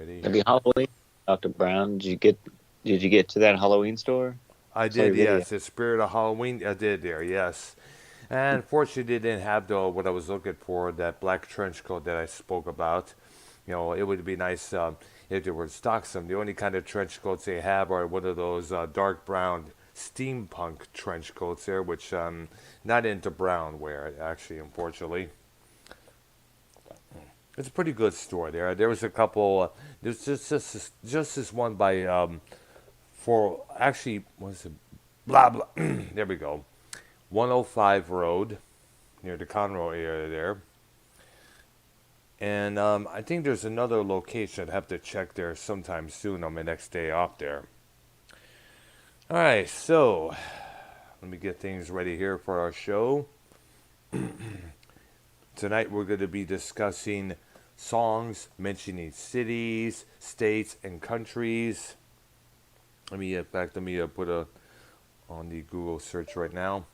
ready It'll be here. Halloween, Dr. Brown. Did you get to that Halloween store? I Saw your did, video. yes. The Spirit of Halloween, I did there, yes. And unfortunately, they didn't have the what I was looking for, that black trench coat that I spoke about. It would be nice if they were stock some. The only kind of trench coats they have are one of those dark brown steampunk trench coats there, which not into brown wear, actually, unfortunately. It's a pretty good store there. There was a couple. There's just this one by for actually was it blah blah. There we go. 105 Road near the Conroe area there. And I think there's another location. I'd have to check there sometime soon on my next day off there. All right, so let me get things ready here for our show. Tonight we're going to be discussing songs mentioning cities, states, and countries. Let me put a on the Google search right now.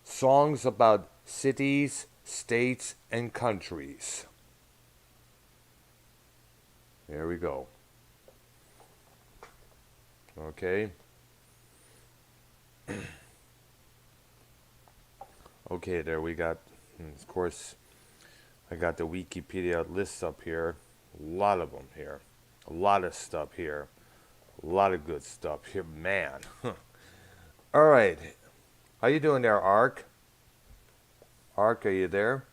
Songs about cities, states, and countries. There we go. Okay. Okay, there we got, of course, I got the Wikipedia lists up here. A lot of them here. A lot of stuff here. A lot of good stuff here, man. All right. How you doing there, Ark? Ark, are you there?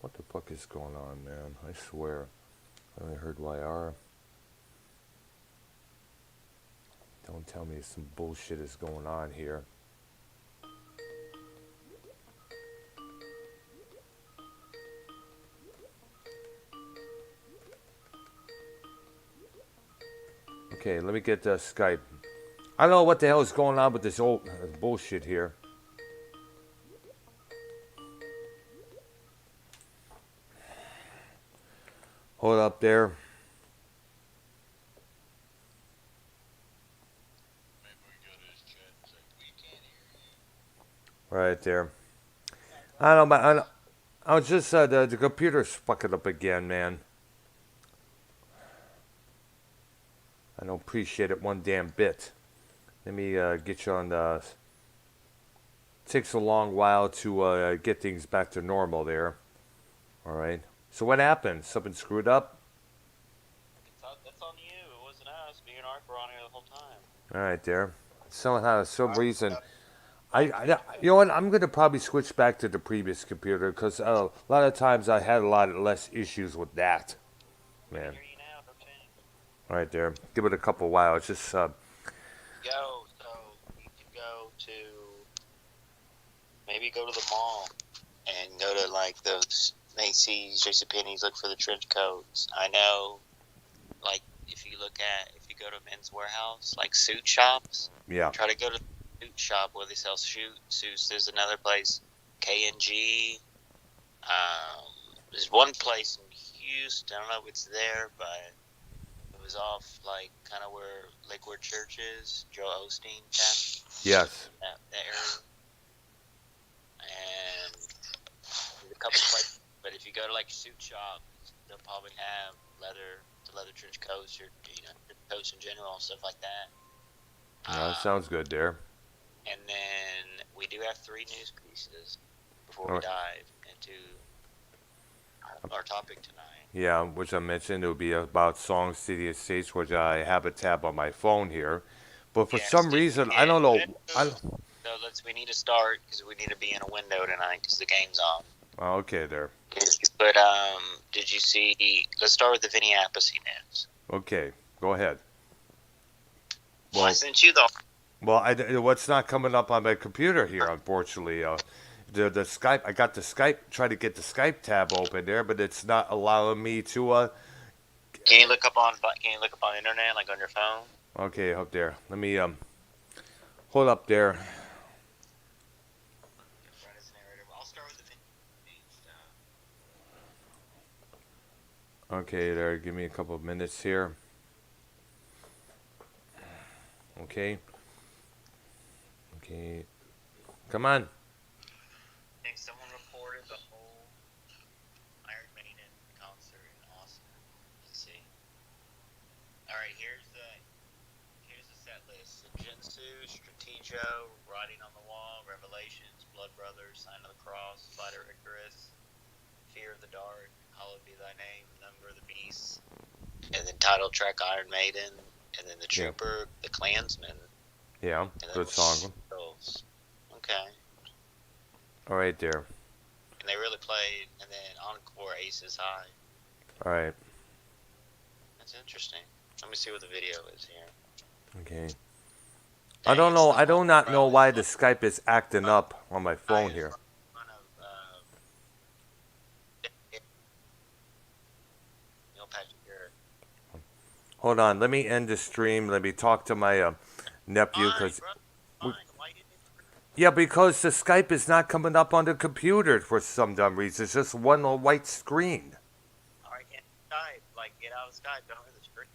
What the fuck is going on, man? I swear. I only heard YR. Don't tell me some bullshit is going on here. Okay, let me get Skype. I don't know what the hell is going on with this old bullshit here. Hold up there. Right there. I don't know, I was just, the computer's fucking up again, man. I don't appreciate it one damn bit. Let me get you on the. Takes a long while to get things back to normal there. All right. So what happened? Something screwed up? That's on you. It wasn't us. Me and Ark were on here the whole time. All right, there. Somehow, some reason, you know what? I'm gonna probably switch back to the previous computer because a lot of times I had a lot less issues with that. We can Man, hear you now. No change. all right there. Give it a couple while. It's just Yo, so you can go to maybe go to the mall and go to like those Macy's, JCPenney's, look for the trench coats. I know, like if you go to Men's Warehouse, like suit shops, yeah. try to go to the suit shop where they sell suits. There's another place, K&G. There's one place in Houston. I don't know if it's there, but it was off like kind of where Lakewood Church is, Joe Osteen town, Yes. that area. And there's a couple places, but if you go to like a suit shop, they'll probably have leather trench coats or coats in general and stuff like that. That sounds good there. And then we do have 3 news pieces before All we right. dive into our topic tonight. Yeah, which I mentioned it would be about songs, city, and states, which I have a tab on my phone here. But for Yes, some reason, I don't know. So we need to start because we need to be in a window tonight because the game's on. Oh, okay, there. But did you see? Let's start with the Vinny Appice news. Okay, go ahead. Well, I sent you the. Well, what's not coming up on my computer here, unfortunately. The Skype, I got the Skype, try to get the Skype tab open there, but it's not allowing me to. Can you look up on? Can you look up on the internet, like on your phone? Okay, up there. Let me hold up there. I'll start with the Vinny stuff. Okay, there. Give me a couple of minutes here. Okay. Okay. Come on. I think someone reported the whole Iron Maiden concert in Austin. here's the set list: Jinsu, Strategio, Writing on the Wall, Revelations, Blood Brothers, Sign of the Cross, Fighter Icarus, Fear of the Dark, Hallowed Be Thy Name, Number of the Beast, and then title track Iron Maiden, and then the Trooper, the Klansman. Yeah, good song. Okay. All right, there. And they really played, and then Encore, Aces High. All right. That's interesting. Let me see what the video is here. Okay. I don't know. I do not know why the Skype is acting up on my phone here. Hold on. Let me end the stream. Let me talk to my nephew because. Yeah, because the Skype is not coming up on the computer for some dumb reason. It's just one little white screen. All right, get Skype. Like, get out of Skype. Don't hit the screen.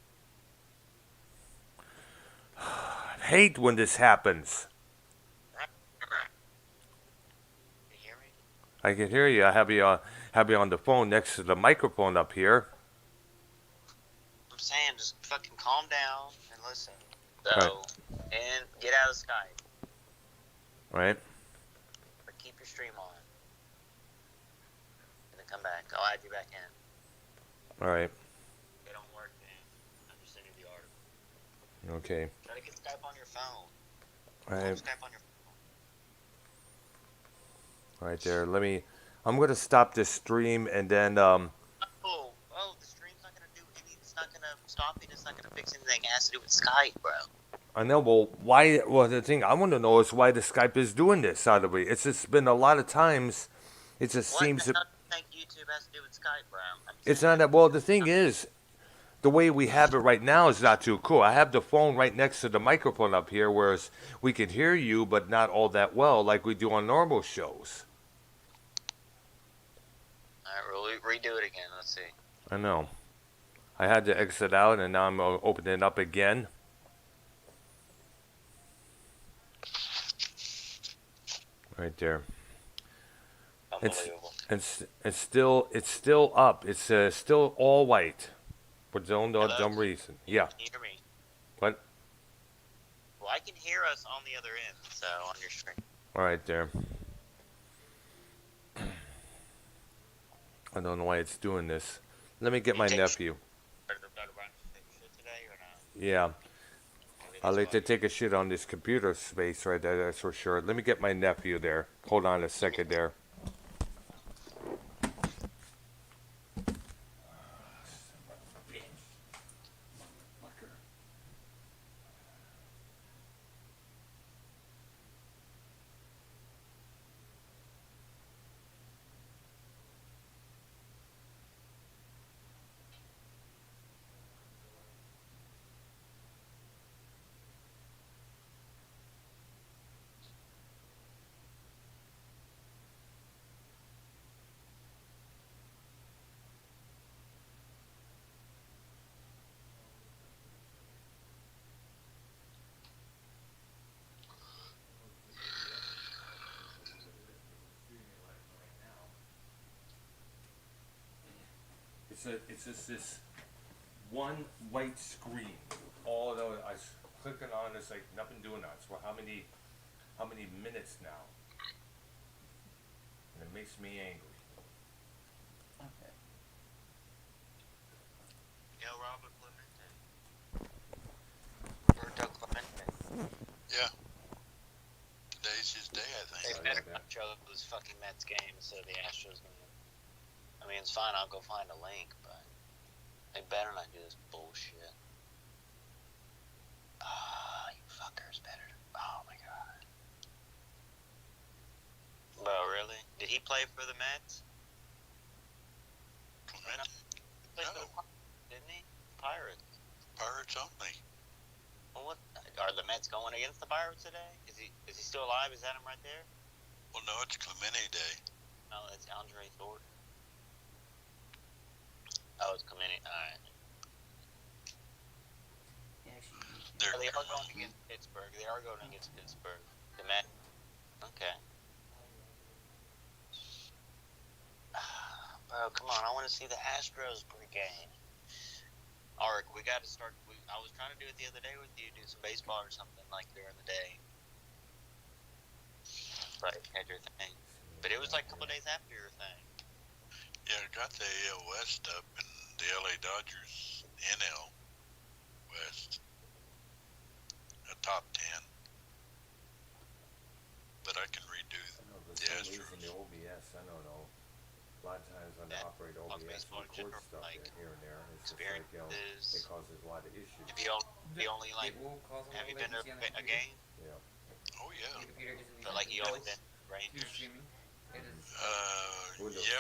I hate when this happens. Can you hear me? I can hear you. I have you on the phone next to the microphone up here. I'm saying, just fucking calm down and listen. So, and get out of Skype. Right. But keep your stream on. And then come back. I'll add you back in. All right. If it don't work, man, I'm just sending you the article. Okay. Try to get Skype on your phone. All right. Skype on your phone. Right there. I'm gonna stop this stream and then the stream's not gonna do anything. It's not gonna stop it. It's not gonna fix anything. It has to do with Skype, bro. I know. Well, why? Well, the thing I want to know is why the Skype is doing this out of it. It's just been a lot of times. It just seems. What the think YouTube has to do with Skype, bro? It's not that. Well, the thing is, the way we have it right now is not too cool. I have the phone right next to the microphone up here, whereas we can hear you, but not all that well, like we do on normal shows. All right, redo it again. Let's see. I know. I had to exit out, and now I'm opening it up again. Right there. Unbelievable. It's still up. It's still all white for some dumb reason. Yeah. Can you hear me? What? Well, I can hear us on the other end, so on your screen. All right there. I don't know why it's doing this. Let me get my nephew. Yeah. I like to take a shit on this computer space right there, that's for sure. Let me get my nephew there. Hold on a second there. It's just this one white screen. All the I was clicking on, it's like nothing doing that. For how many minutes now? And it makes me angry. Okay. Yo, Robert Clemente. Roberto Clemente. Yeah. Today's his day, I think. They better not show those fucking Mets game instead of the Astros game. I mean, it's fine. I'll go find a link, but they better not do this bullshit. Ah, you fuckers better. Oh my god. Bro, really? Did he play for the Mets? Clemente? He played for the Pirates, didn't he? Pirates. Pirates only. Well, what? Are the Mets going against the Pirates today? Is he still alive? Is that him right there? Well, no, it's Clemente Day. No, it's Andre Thornton. Oh, it's Clemente. Alright. They are going against Pittsburgh. The Mets. Okay. Bro, come on. I want to see the Astros pregame. Ark, we got to start. I was trying to do it the other day with you, do some baseball or something like during the day. But had your thing. But it was like a couple days after your thing. Yeah, I got the AL West up and the LA Dodgers NL West. A top 10. But I can redo the Astros. The OBS, I don't know. A lot of times when they operate OBS, baseball in record general, stuff like, here and there. It's just like, it causes a lot of issues. Have you only like, have you been to a game? Yeah. Oh, yeah. But like you only been Rangers? Yeah,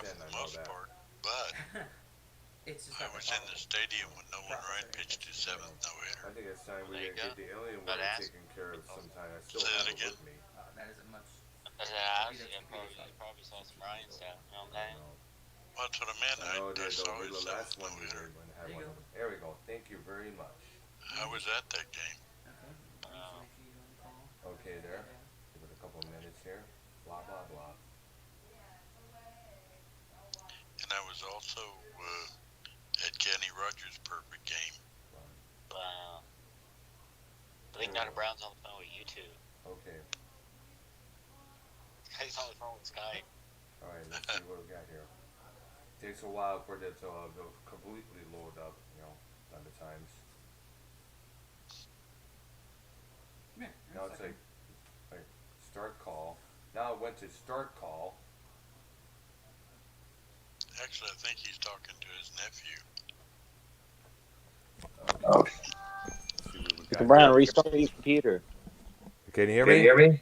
for the most part. But I was in the stadium when Nolan Ryan pitched his 7th no-hitter. I think it's time we get the alien But one ask- taken care of sometime. I still Say have that it again? with me. That isn't much. You probably saw some Ryan stuff. You know what I'm saying? Well, that's what I meant. I know I saw his the 7th last one we no-hitter. did when I had one. There we go. Thank you very much. I was at that game. Okay, there. Give it a couple of minutes here. Blah, blah, blah. And I was also at Kenny Rogers' perfect game. Wow. I think Dr. Brown's on the phone with you two. Okay. He's on the phone with Skype. All right, let's see what we got here. Takes a while for it to completely load up, at the times. Now it's like start call. Now it went to start call. Actually, I think he's talking to his nephew. Okay. Let's see what we got Mr. Brown, here. restart your computer. Can you hear me?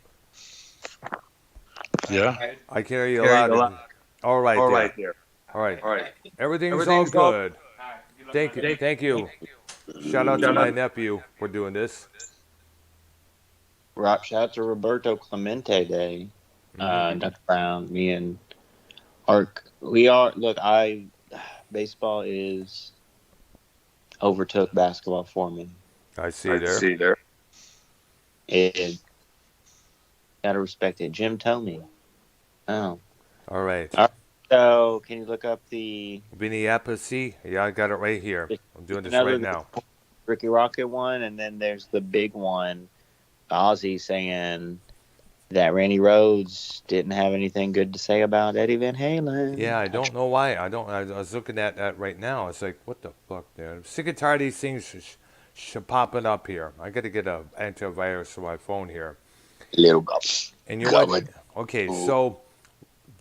Yeah. I can hear you loud. All right, there. All right. Everything's all good. Thank you. Thank you. Shout out to my nephew for doing this. Shout out to Roberto Clemente Day. Dr. Brown, me and Ark. Baseball is overtook basketball for me. I see there. It gotta respect it. Jim Tomey. Oh. All right. So can you look up the Vinny Appice? Yeah, I got it right here. I'm doing this another right now. Ricky Rocket one, and then there's the big one, Ozzy saying that Randy Rhoads didn't have anything good to say about Eddie Van Halen. Yeah, I don't know why. I was looking at that right now. It's like, what the fuck, dude? I'm sick and tired of these things popping up here. I got to get an antivirus for my phone here. Little go. And you know what? Okay, so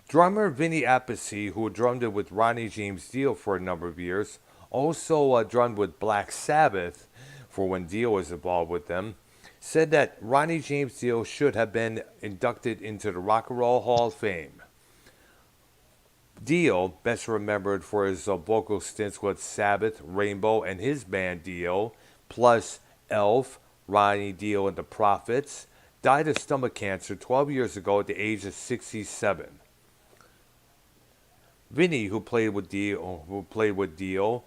drummer Vinny Appice, who drummed it with Ronnie James Dio for a number of years, also drummed with Black Sabbath for when Dio was involved with them, said that Ronnie James Dio should have been inducted into the Rock and Roll Hall of Fame. Dio, best remembered for his vocal stints with Sabbath, Rainbow, and his band Dio, plus Elf, Ronnie Dio and the Prophets, died of stomach cancer 12 years ago at the age of 67. Vinny, who played with Dio,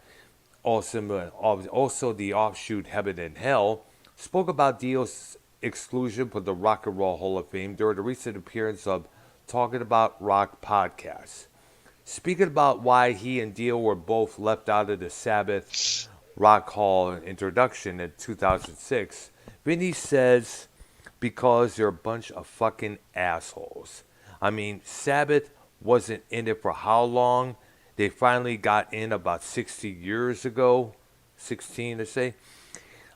also the offshoot Heaven and Hell, spoke about Dio's exclusion from the Rock and Roll Hall of Fame during the recent appearance of Talking About Rock podcast. Speaking about why he and Dio were both left out of the Sabbath Rock Hall introduction in 2006, Vinny says, because they're a bunch of fucking assholes. I mean, Sabbath wasn't in it for how long? They finally got in about 60 years ago, 16 to say.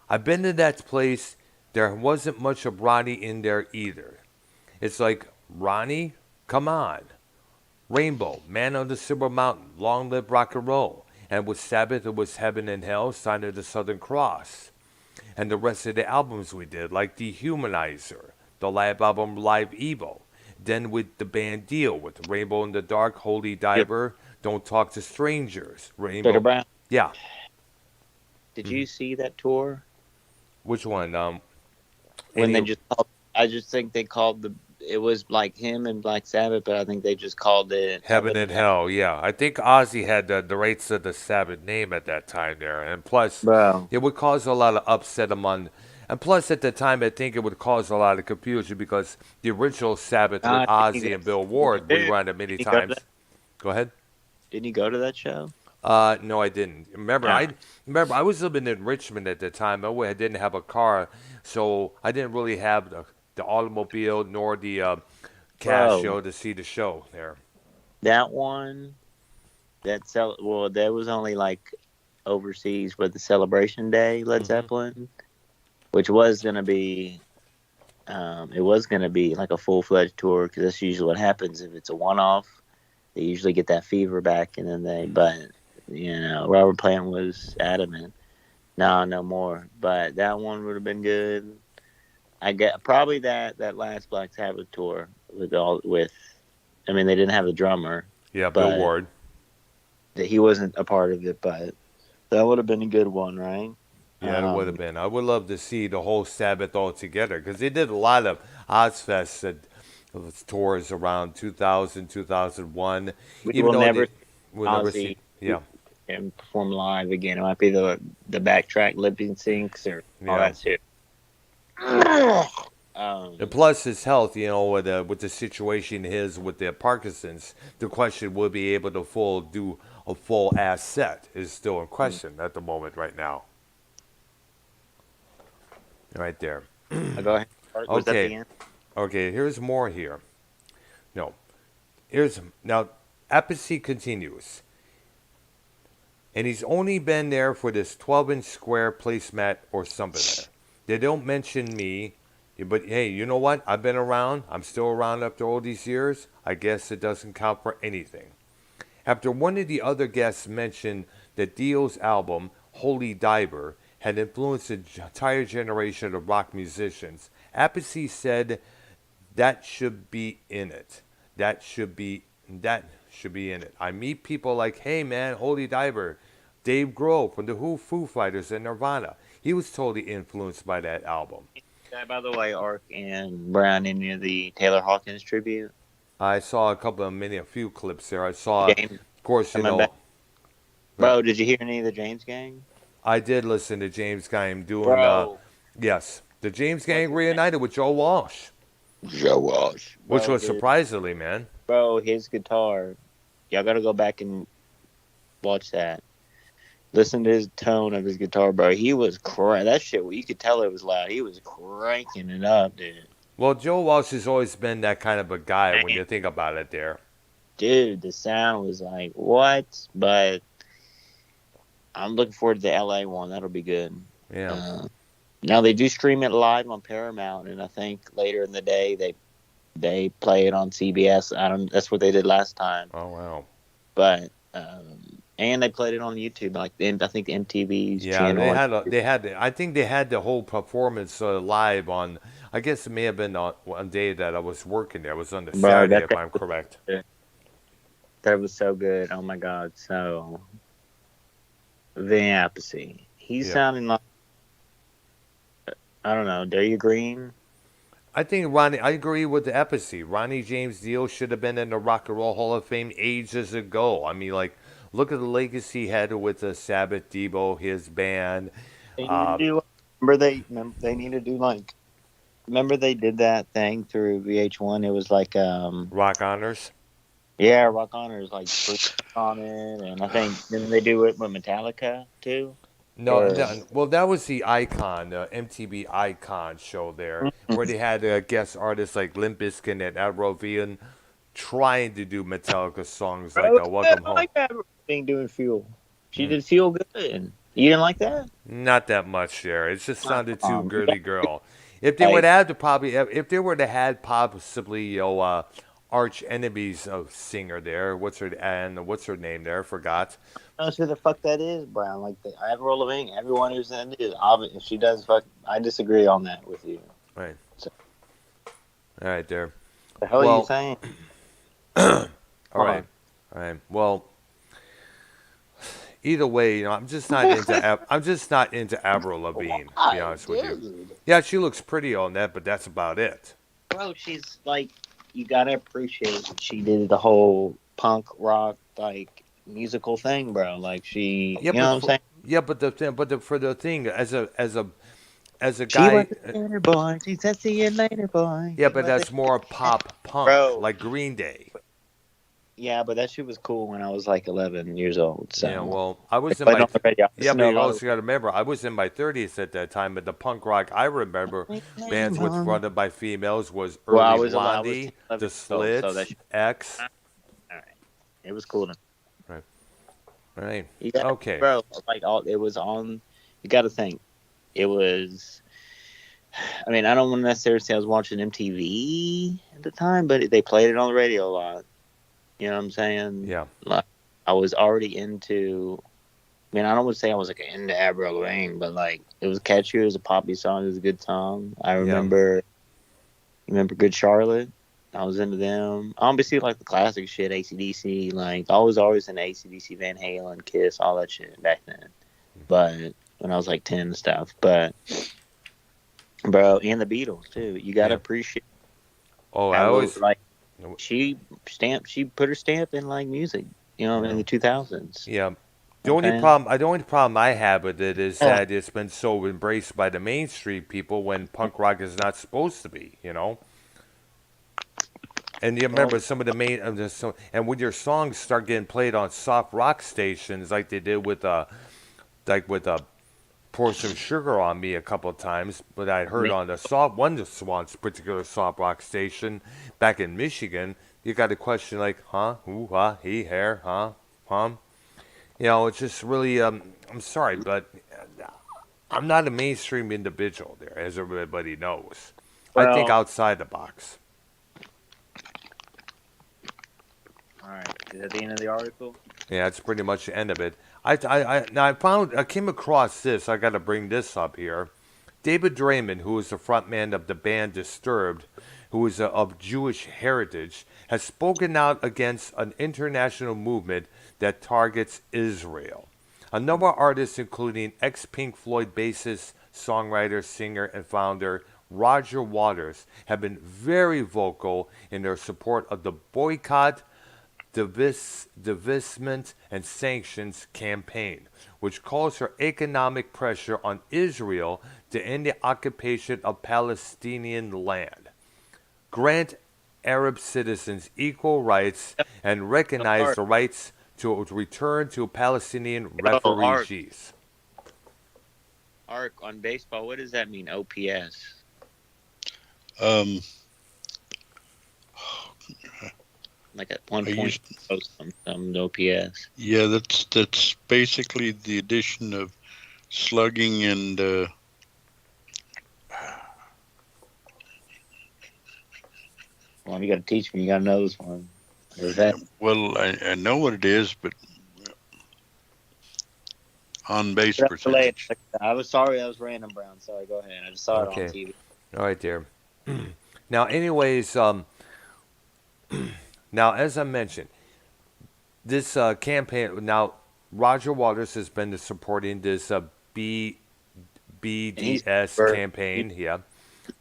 I've been to that place. There wasn't much of Ronnie in there either. It's like, Ronnie, come on. Rainbow, Man on the Silver Mountain, Long Live Rock and Roll. And with Sabbath, it was Heaven and Hell, Sign of the Southern Cross. And the rest of the albums we did, like Dehumanizer, the live album Live Evil. Then with the band Dio, with Rainbow in the Dark, Holy Diver, Don't Talk to Strangers. Rainbow. Dr. Brown, Yeah. did you see that tour? Which one? When they just called, I just think they called it was like him and Black Sabbath, but I think they just called it Heaven and Hell, yeah. I think Ozzy had the rights to the Sabbath name at that time there. And plus, Bro. it would cause a lot of upset among... And plus, at the time, I think it would cause a lot of confusion because the original Sabbath with Ozzy and Bill Ward, we ran it many times. Go ahead. Didn't you go to that show? No, I didn't. Remember, Ah, I was living in Richmond at the time. I didn't have a car, so I didn't really have the automobile nor the cash, bro, to see the show there. that one well, that was only like overseas with the Celebration Day Led Hmm. Zeppelin, which was gonna be it was gonna be like a full fledged tour because that's usually what happens if it's a one off. They usually get that fever back, and then but Robert Plant was adamant, no, no more. But that one would have been good. I get probably that last Black Sabbath tour with. I mean, they didn't have a drummer, Yeah, Bill but Ward. that he wasn't a part of it. But that would have been a good one, right? Yeah, it would have Um, been. I would love to see the whole Sabbath all together because they did a lot of Ozfest tours around 2000, 2001. we Even will though never they see will never see. Ozzy Yeah, and perform live again. It might be the backtrack lip syncs or all yeah. that shit. Um, And plus his health, with the situation his with the Parkinson's, the question will be able to do a full ass set is still in question at the moment right now. Right there. go ahead. Was that Okay, the end? okay. Here's more here. No, here's now. Apathy continues, and he's only been there for this 12-inch square placemat or something there. They don't mention me, but hey, you know what? I've been around. I'm still around after all these years. I guess it doesn't count for anything. After one of the other guests mentioned that Dio's album, Holy Diver, had influenced an entire generation of rock musicians, Appice said that should be in it. That should be in it. I meet people like, hey man, Holy Diver, Dave Grohl from the Who, Foo Fighters, and Nirvana. He was totally influenced by that album. By the way, Ark and Brown, any of the Taylor Hawkins tribute? I saw a few clips there. I saw, of James course, coming back. uh, Bro, did you hear any of the James Gang? I did listen to James Gang doing, Bro, yes, the James what's Gang his name? reunited with Joe Walsh, Joe Walsh. which Bro, was surprisingly, man. his guitar. Y'all gotta go back and watch that. Listen to his tone of his guitar, bro. He was that shit. You could tell it was loud. He was cranking it up, dude. Well, Joe Walsh has always been that kind of a guy when Man, you think about it there. dude, the sound was like what? But I'm looking forward to the LA one. That'll be good. Yeah. Uh, now they do stream it live on Paramount, and I think later in the day they play it on CBS. I don't. That's what they did last time. Oh, wow. But and they played it on YouTube, like I think MTV's Yeah, they channel. had I think they had the whole performance live on. I guess it may have been on one day that I was working there. It was on the Bro, Saturday, if I'm correct. that was so good. Oh my god, so the apathy. He's Yeah. sounding like I don't know. Dare you Green? I think Ronnie. I agree with the epicy. Ronnie James Dio should have been in the Rock and Roll Hall of Fame ages ago. I mean, like, look at the legacy he had with the Sabbath, Debo, his band. They need to Uh, do. They need to do like. Remember they did that thing through VH1. It was like Rock Honors. yeah, Rock Honors like on it, and I think didn't they do it with Metallica too? No, Or well, that was the Icon, MTV Icon show there, where they had guest artists like Limp Bizkit and Avril Lavigne trying to do Metallica songs like bro, "Welcome I Home." like that thing doing Fuel. She Mm. did Feel Good. You didn't like that? Not that much there. It just sounded too You got girly girl. If they would like have to probably, if they were to had possibly, arch enemies of singer there. What's her name there? Forgot. knows who the fuck that is, Brown. Like the Avril Lavigne. Everyone who's in it is. If she does fuck, I disagree on that with you. Right. So, All right there. the hell are Well, you saying? all Hold right. on. All right. Well, either way, I'm just not into. I'm just not into Avril Lavigne. To be honest with you. Dude. Yeah, she looks pretty on that, but that's about it. Bro, she's like, you gotta appreciate that she did the whole punk rock like musical thing, bro. Like Yeah, you know what I'm saying? yeah, but for the thing as a She was guy, a later boy. She said, "See you later, boy." yeah, She but was that's a- more pop punk, Bro. like Green Day. Yeah, but that shit was cool when I was like 11 years old. Yeah, So well, I they was in played my on the radio. I yeah, listened but to a you lot of. also got to remember I was in my 30s at that time, but the punk rock I remember bands with fronted by females was Well, early I was 10, Blondie, 11 The years old, so that Slits, shit. X. All right, it was cool. Right, right, You got, okay, bro. Like all, it was on. You got to think. It was. I mean, I don't want to necessarily say I was watching MTV at the time, but they played it on the radio a lot. You know what I'm saying? yeah, Like, I was already into. I mean, I don't want to say I was like into Avril Lavigne, but like it was catchy. It was a poppy song. It was a good song. I yeah, remember Good Charlotte. I was into them. Obviously, like the classic shit, ACDC. Like I was always into ACDC, Van Halen, Kiss, all that shit back then. But when I was like 10 and stuff, but bro, and the Beatles too. You gotta yeah. appreciate Oh, I how always, like she put her stamp in like music. You know, in yeah, the 2000s. yeah. You know what I'm The only problem I have with it is saying? that it's been so embraced by the mainstream people when punk rock is not supposed to be, you know. And you Well, remember some of the main, and when your songs start getting played on soft rock stations like they did with pour some sugar on me a couple of times, but I heard me, on the soft one particular soft rock station back in Michigan, you got a question like, huh, who, he, hair, huh. You know, it's just really. I'm sorry, but I'm not a mainstream individual there, as everybody knows. I think well, outside the box. all right. Is that the end of the article? Yeah, that's pretty much the end of it. I came across this. I got to bring this up here. David Draymond, who is the frontman of the band Disturbed, who is of Jewish heritage, has spoken out against an international movement that targets Israel. A number of artists, including ex-Pink Floyd bassist, songwriter, singer, and founder Roger Waters, have been very vocal in their support of the boycott, divestment, and sanctions campaign, which calls for economic pressure on Israel to end the occupation of Palestinian land, grant Arab citizens equal rights, and So, recognize the rights to return to Palestinian Ark, refugees. on baseball, what does that mean? OPS. Um, Like at one I point, used, some OPS. yeah, that's basically the addition of slugging and Well, you got to teach me. You got to know this one. What is that? well, I know what it is, but on base percentage. I was sorry. That was random, Brown. Sorry. Go ahead. I just saw it on Okay, TV. all right, there. Now, anyways, now as I mentioned, this campaign. Now, Roger Waters has been supporting this And he's BDS for, campaign. Yeah,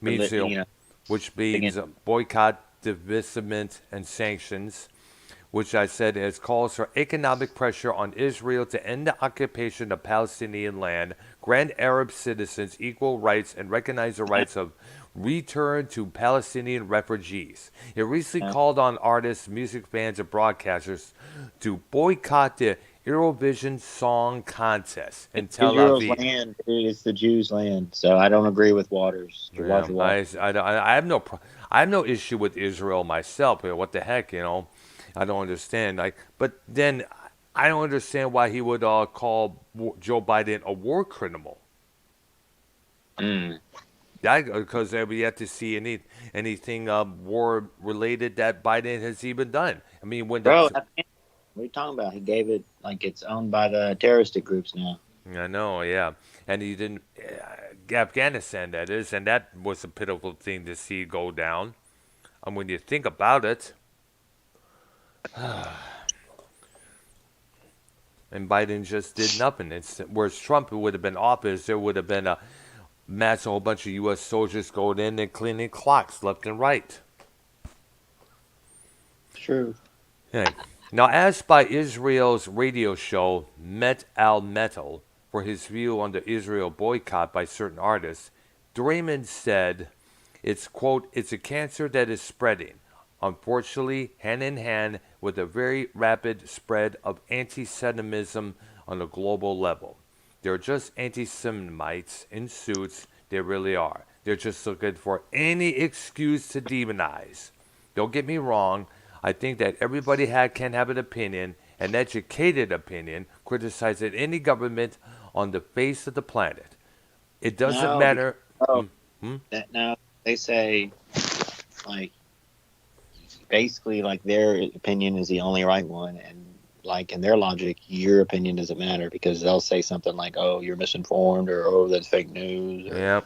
means you know, which means against boycott, divestment, and sanctions, which I said is calls for economic pressure on Israel to end the occupation of Palestinian land, grant Arab citizens equal rights, and recognize the rights of return to Palestinian refugees. It recently called on artists, music bands, and broadcasters to boycott the Eurovision Song Contest in Tel Israel's Aviv. land. Dude, it's the Jews' land. So I don't agree with Waters. Yeah, Roger Waters. I have I have no issue with Israel myself. What the heck, you know? I don't understand. Like, but then I don't understand why he would call Joe Biden a war criminal. Mm. Because we yet to see anything war related that Biden has even done. I mean, when Bro, the what are you talking about? He gave it like it's owned by the terroristic groups now. I know, yeah, and he didn't Afghanistan, that is, and that was a pitiful thing to see go down. And when you think about it, and Biden just did nothing. Whereas Trump would have been office, there would have been a massive whole bunch of U.S. soldiers going in and cleaning clocks left and right. True. Okay. Now, asked by Israel's radio show Met Al Metal for his view on the Israel boycott by certain artists, Draymond said, "It's quote, it's a cancer that is spreading. unfortunately, hand in hand with a very rapid spread of anti Semitism on a global level. They're just anti Semitites in suits, they really are. They're just looking for any excuse to demonize. Don't get me wrong, I think that everybody can have an opinion, an educated opinion, criticizing any government on the face of the planet. It doesn't No, because matter. oh, Hmm? Hmm? that now they say like basically like their opinion is the only right one, and like in their logic, your opinion doesn't matter because they'll say something like, "Oh, you're misinformed," or "Oh, that's fake news," or Yeah,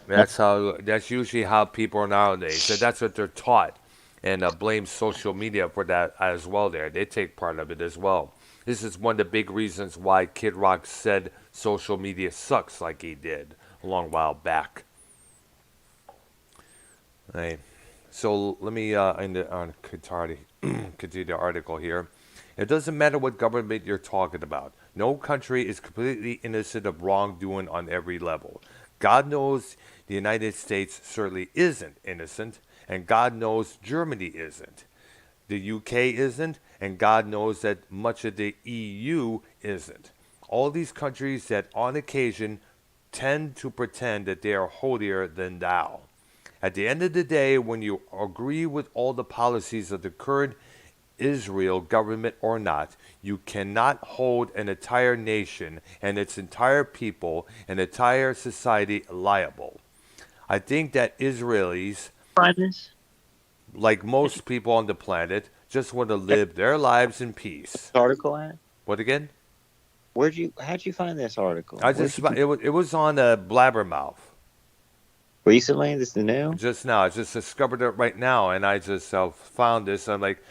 that's usually how people are nowadays. So that's what they're taught, and blame social media for that as well. There, they take part of it as well. This is one of the big reasons why Kid Rock said social media sucks, like he did a long while back. Right. So let me continue the article here. It doesn't matter what government you're talking about. No country is completely innocent of wrongdoing on every level. God knows the United States certainly isn't innocent, and God knows Germany isn't. The UK isn't, and God knows that much of the EU isn't. All these countries that on occasion tend to pretend that they are holier than thou. At the end of the day, when you agree with all the policies of the current Israel government or not, you cannot hold an entire nation and its entire people and entire society liable. I think that Israelis, find this like most people on the planet, just want to live their lives in peace. article at? What again? How'd you find this article? I just it was on a blabbermouth Recently? This is new? just now. I just discovered it right now, and I just found this. I'm like,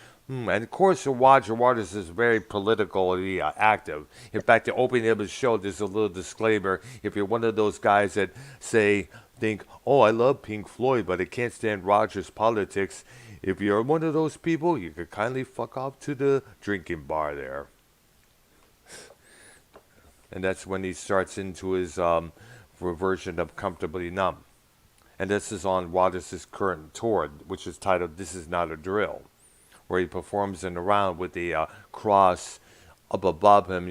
And of course, Roger Waters is very politically active. In fact, the opening of his show, there's a little disclaimer. If you're one of those guys that think, oh, I love Pink Floyd, but I can't stand Rogers' politics. If you're one of those people, you could kindly fuck off to the drinking bar there. And that's when he starts into his version of Comfortably Numb. And this is on Waters' current tour, which is titled This Is Not a Drill, where he performs in the round with the cross up above him,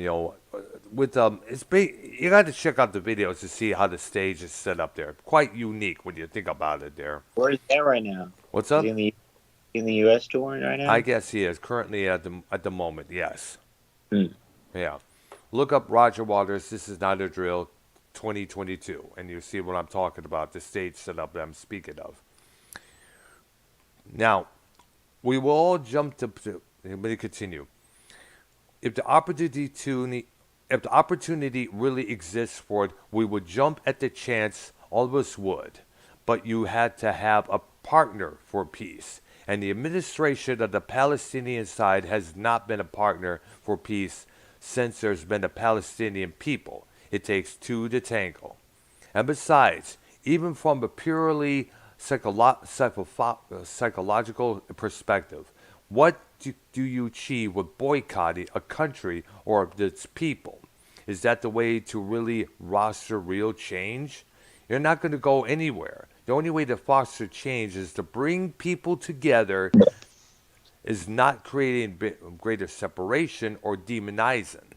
with you got to check out the videos to see how the stage is set up there. Quite unique when you think about it there. Where is that right now? What's Is up? he in the U.S. touring right now? I guess he is currently at the moment. Yes. Hmm. Yeah. Look up Roger Waters. This is not a drill. 2022, and you see what I'm talking about. The stage setup that I'm speaking of. Now, we will all jump to. Let me continue. If the opportunity really exists for it, we would jump at the chance. All of us would, but you had to have a partner for peace. And the administration of the Palestinian side has not been a partner for peace since there's been a Palestinian people. It takes two to tango. And besides, even from a purely psychological perspective, what do you achieve with boycotting a country or its people? Is that the way to really foster real change? You're not going to go anywhere. The only way to foster change is to bring people together, is not creating greater separation or demonizing.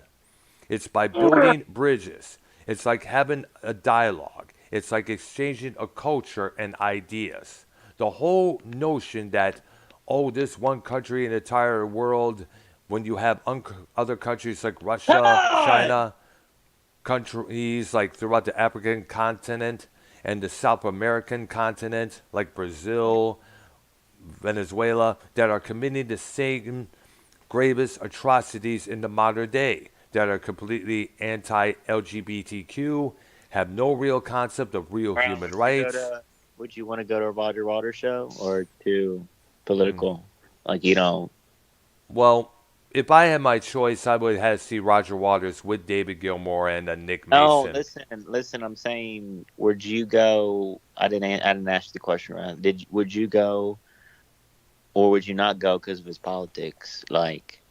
It's by building bridges. It's like having a dialogue. It's like exchanging a culture and ideas. The whole notion that, oh, this one country in the entire world, when you have other countries like Russia, China, countries like throughout the African continent and the South American continent, like Brazil, Venezuela, that are committing the same gravest atrocities in the modern day, that are completely anti-LGBTQ, have no real concept of real Brown, human rights. Would you want to go to a Roger Waters show or to Mm. political? Like, you know, Well, if I had my choice, I would have to see Roger Waters with David Gilmour and Nick no, Mason. listen. I'm saying, would you go? I didn't ask the question right. Would you go, or would you not go because of his politics? Like,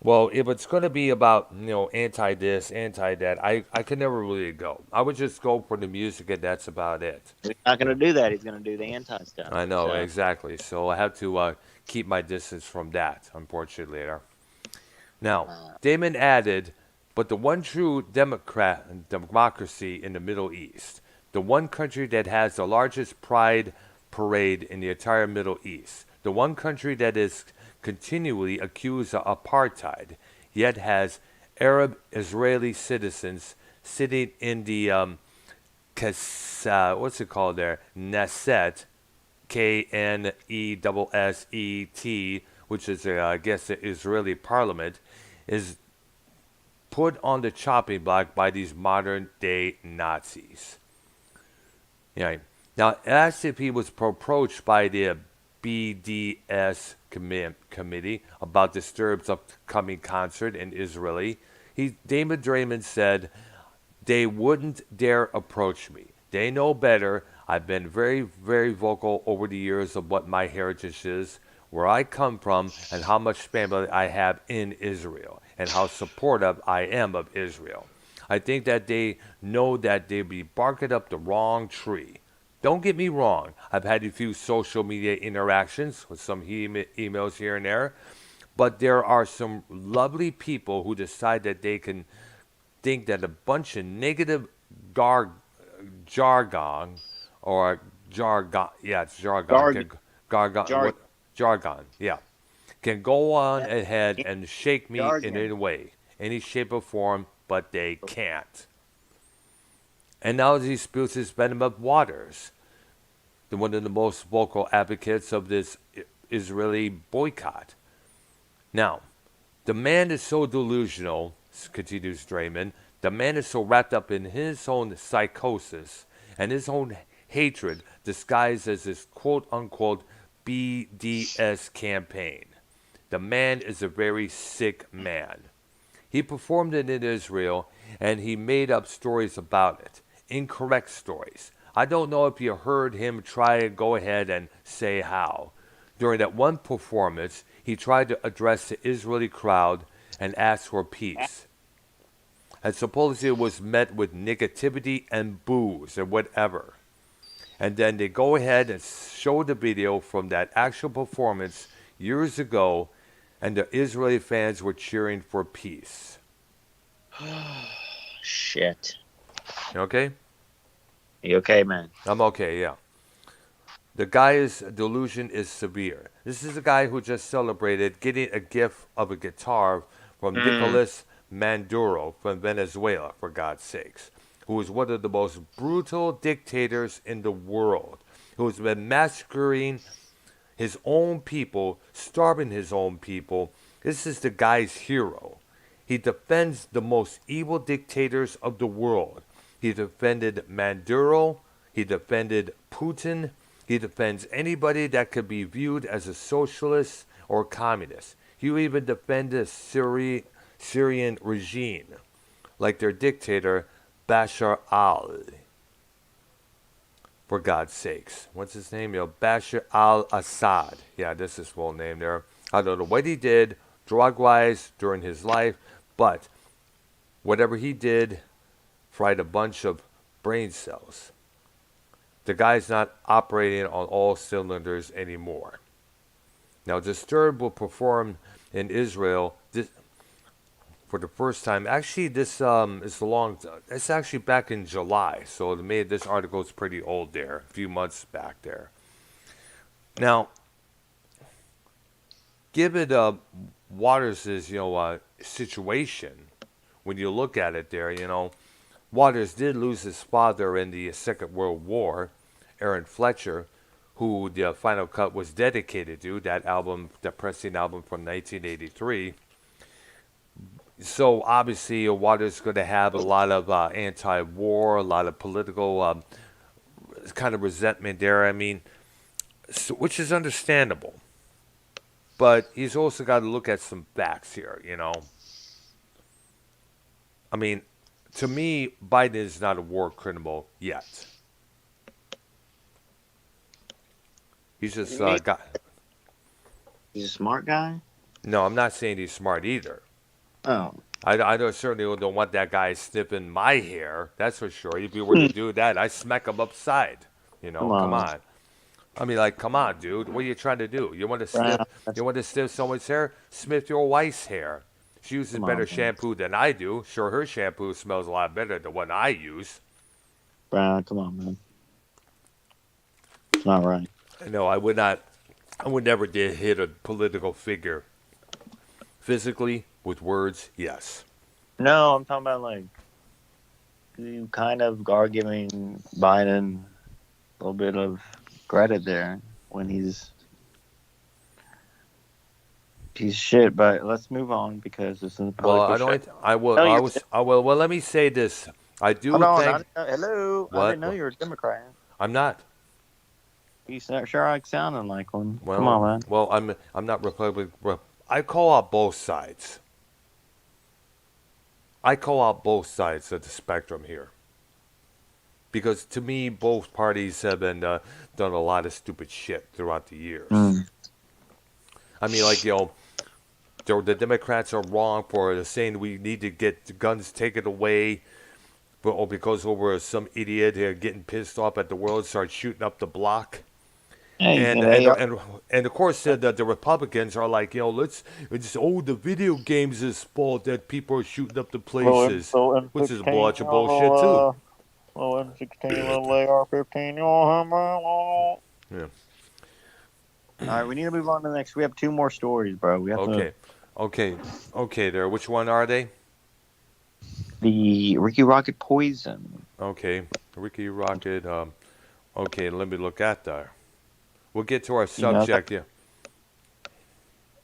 Well, if it's going to be about, anti this, anti that, I could never really go. I would just go for the music and that's about it. he's not going to do that. He's going to do the anti stuff. I know, So, exactly. So I have to keep my distance from that, unfortunately. Later. Now, Uh, Damon added, but the one true democracy in the Middle East, the one country that has the largest pride parade in the entire Middle East, the one country that is continually accused of apartheid, yet has Arab Israeli citizens sitting in the what's it called there? Knesset, Knesset, which is, I guess, the Israeli parliament, is put on the chopping block by these modern day Nazis. Yeah. Now, as if he was approached by the BDS committee about Disturbed's upcoming concert in Israel, Damon Draymond said, they wouldn't dare approach me. They know better. I've been very, very vocal over the years of what my heritage is, where I come from, and how much family I have in Israel, and how supportive I am of Israel. I think that they know that they'd be barking up the wrong tree. Don't get me wrong. I've had a few social media interactions with some emails here and there, but there are some lovely people who decide that they can think that a bunch of negative jargon or jargon, yeah, it's jargon, Jargon. jargon, yeah, can go on Yeah. ahead and shake me in any Jargon. way, any shape or form, but they can't. And now he spills his venom of waters. One of the most vocal advocates of this Israeli boycott. Now, the man is so delusional, continues Draymond. The man is so wrapped up in his own psychosis and his own hatred disguised as his quote unquote BDS campaign. The man is a very sick man. He performed it in Israel and he made up stories about it. Incorrect stories. I don't know if you heard him try to go ahead and say how. During that one performance, he tried to address the Israeli crowd and ask for peace. And supposedly it was met with negativity and boos and whatever. And then they go ahead and show the video from that actual performance years ago, and the Israeli fans were cheering for peace. Shit. Okay? You okay, man? I'm okay, yeah. The guy's delusion is severe. This is a guy who just celebrated getting a gift of a guitar from Nicolas Maduro from Venezuela, for God's sakes, who is one of the most brutal dictators in the world, who has been massacring his own people, starving his own people. This is the guy's hero. He defends the most evil dictators of the world. He defended Maduro. He defended Putin. He defends anybody that could be viewed as a socialist or communist. He even defended the Syrian regime, like their dictator, Bashar al. For God's sakes. What's his name? Bashar al-Assad. Yeah, this is his full name there. I don't know what he did drug-wise during his life, but whatever he did fried a bunch of brain cells. The guy's not operating on all cylinders anymore. Now, Disturbed will perform in Israel for the first time. Actually, this is long. It's actually back in July, so this article is pretty old there, a few months back there. Now, given Waters' situation, when you look at it there, Waters did lose his father in the Second World War, Aaron Fletcher, who the final cut was dedicated to, that album, the pressing album from 1983. So obviously Waters is going to have a lot of anti-war, a lot of political kind of resentment there. I mean, which is understandable. But he's also got to look at some facts here, I mean, to me, Biden is not a war criminal yet. He's just He's a smart guy? No, I'm not saying he's smart either. Oh. I certainly don't want that guy sniffing my hair. That's for sure. If he were to do that, I'd smack him upside. Come on. I mean, like, come on, dude. What are you trying to do? You want to Brown, sniff? You want to sniff someone's hair? Sniff your wife's hair. She uses come better on, man. shampoo than I do. Sure, her shampoo smells a lot better than what I use. Brown, come on, man. It's not right. No, I would not. I would never did hit a political figure physically with words. Yes. No, I'm talking about like you kind of are giving Biden a little bit of credit there when he's shit. But let's move on because this is a Well, political I show. don't. I will. No, I you're. was. I will. Well, let me say this. I do Hold on. think. Hello. I What? didn't know you were a Democrat. I'm not. You sure like sounding like one. Well, Come on, man. well, I'm not Republican. I call out both sides. I call out both sides of the spectrum here. Because to me, both parties have been done a lot of stupid shit throughout the years. Mm. I mean, like, the Democrats are wrong for saying we need to get the guns taken away, or because over some idiot getting pissed off at the world starts shooting up the block. Hey, And they are. and of course the Republicans are like, it's the video games' is fault that people are shooting up the places, which is a bunch of bullshit too. Little M16, little AR-15. All Yeah. right, we need to move on to the next. We have two more stories, bro. We have Okay. There. Which one are they? the Ricky Rocket poison. Okay, Ricky Rocket. Okay, let me look at that. We'll get to our You know that- subject. Yeah.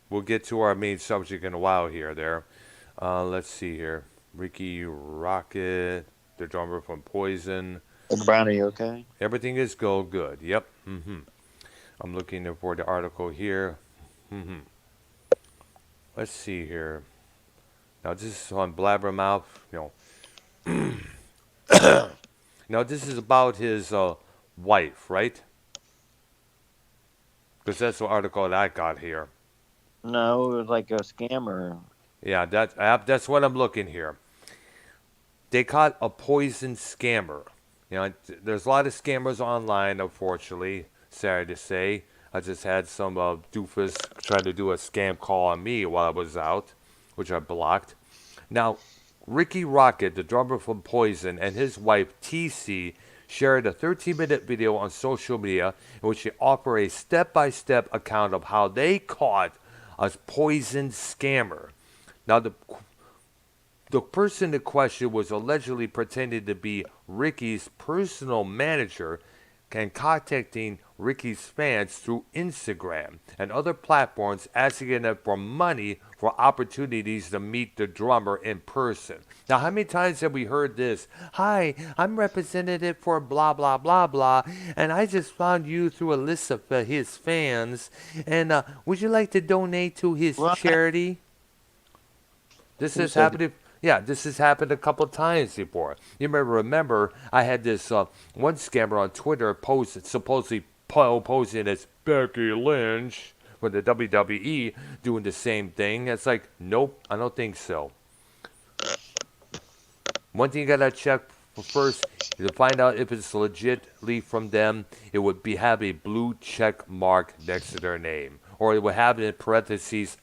We'll get to our main subject in a while here. There. Let's see here. Ricky Rocket, the drummer from Poison. Brown, are you okay? Everything is good. Yep. I'm looking for the article here. Let's see here. Now this is on Blabbermouth. Now this is about his wife, right? Because that's the article that I got here. No, it was like a scammer. Yeah, that's what I'm looking here. They caught a poison scammer. There's a lot of scammers online, unfortunately. Sorry to say. I just had some doofus trying to do a scam call on me while I was out, which I blocked. Now, Ricky Rocket, the drummer from Poison, and his wife TC shared a 13-minute video on social media in which they offer a step-by-step account of how they caught a poison scammer. Now, the person in question was allegedly pretending to be Ricky's personal manager and contacting Ricky's fans through Instagram and other platforms, asking them for money for opportunities to meet the drummer in person. Now, how many times have we heard this? Hi, I'm representative for blah, blah, blah, blah, and I just found you through a list of his fans, and would you like to donate to his charity? This has happened. Yeah, this has happened a couple times before. You remember I had this one scammer on Twitter supposedly posing as Becky Lynch for the WWE doing the same thing. It's like, nope, I don't think so. One thing you gotta check first to find out if it's legitly from them. It would have a blue check mark next to their name, or it would have in parentheses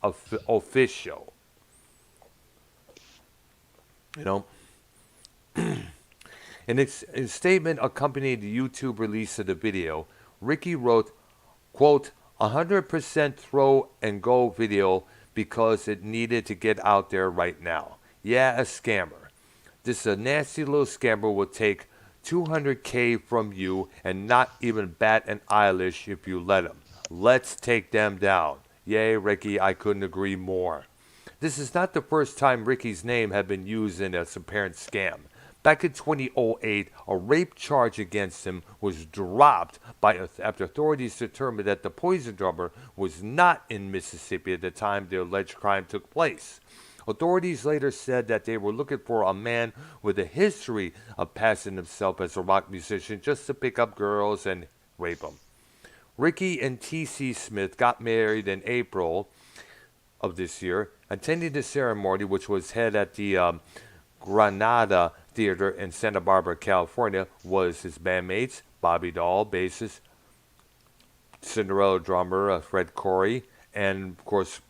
official. In a statement accompanying the YouTube release of the video, Ricky wrote, quote, 100% throw and go video because it needed to get out there right now. Yeah, a scammer. This is a nasty little scammer will take 200K from you and not even bat an eyelash if you let him. Let's take them down. Yay, Ricky, I couldn't agree more. This is not the first time Ricky's name had been used in a apparent scam. Back in 2008, a rape charge against him was dropped after authorities determined that the Poison drummer was not in Mississippi at the time the alleged crime took place. Authorities later said that they were looking for a man with a history of passing himself as a rock musician just to pick up girls and rape them. Ricky and T.C. Smith got married in April of this year. Attending the ceremony, which was held at the Granada Theater in Santa Barbara, California, was his bandmates, Bobby Dahl, bassist, Cinderella drummer Fred Corey, and of course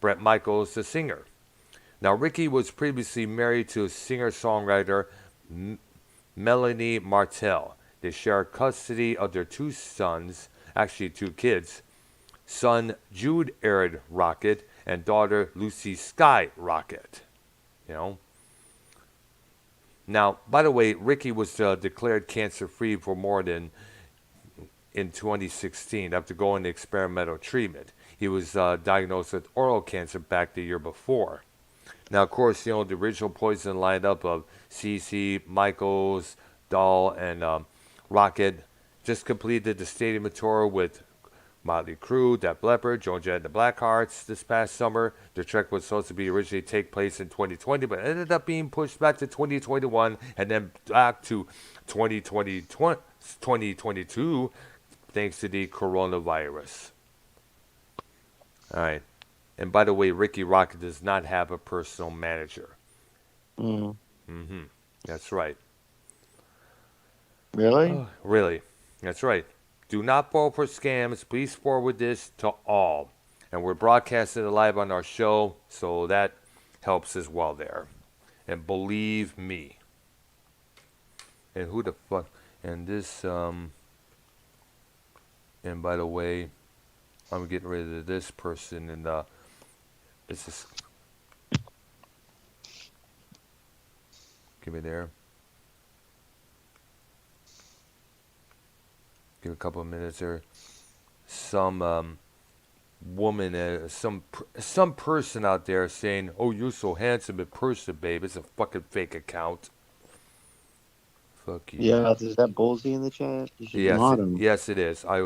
Brett Michaels, the singer. Now, Ricky was previously married to singer-songwriter Melanie Martell. They share custody of their two sons, actually two kids, son Jude Arid Rocket and daughter Lucy Sky Rocket. You know. Now, by the way, Ricky was declared cancer-free for more than in 2016 after going to experimental treatment. He was diagnosed with oral cancer back the year before. Now, of course, you know, the original Poison lineup of CC, Michaels, Dahl, and Rocket just completed the stadium tour with Motley Crue, Def Leppard, Joan Jett and the Blackhearts this past summer. The trek was supposed to be originally take place in 2020, but ended up being pushed back to 2021 and then back to 2022 thanks to the coronavirus. All right. And by the way, Ricky Rocket does not have a personal manager. Mm. Mm-hmm. That's right. Really? Really. That's right. Do not fall for scams. Please forward this to all. And we're broadcasting it live on our show, so that helps as well there. And believe me. And who the fuck? And this, and by the way, I'm getting rid of this person, and this is. Give me there. Give a couple of minutes there. Some woman, some person out there saying, "Oh, you're so handsome in person, babe." It's a fucking fake account. Fuck you. Yeah, is that Ballsy in the chat? You should Yes, mod him. yes, it is. I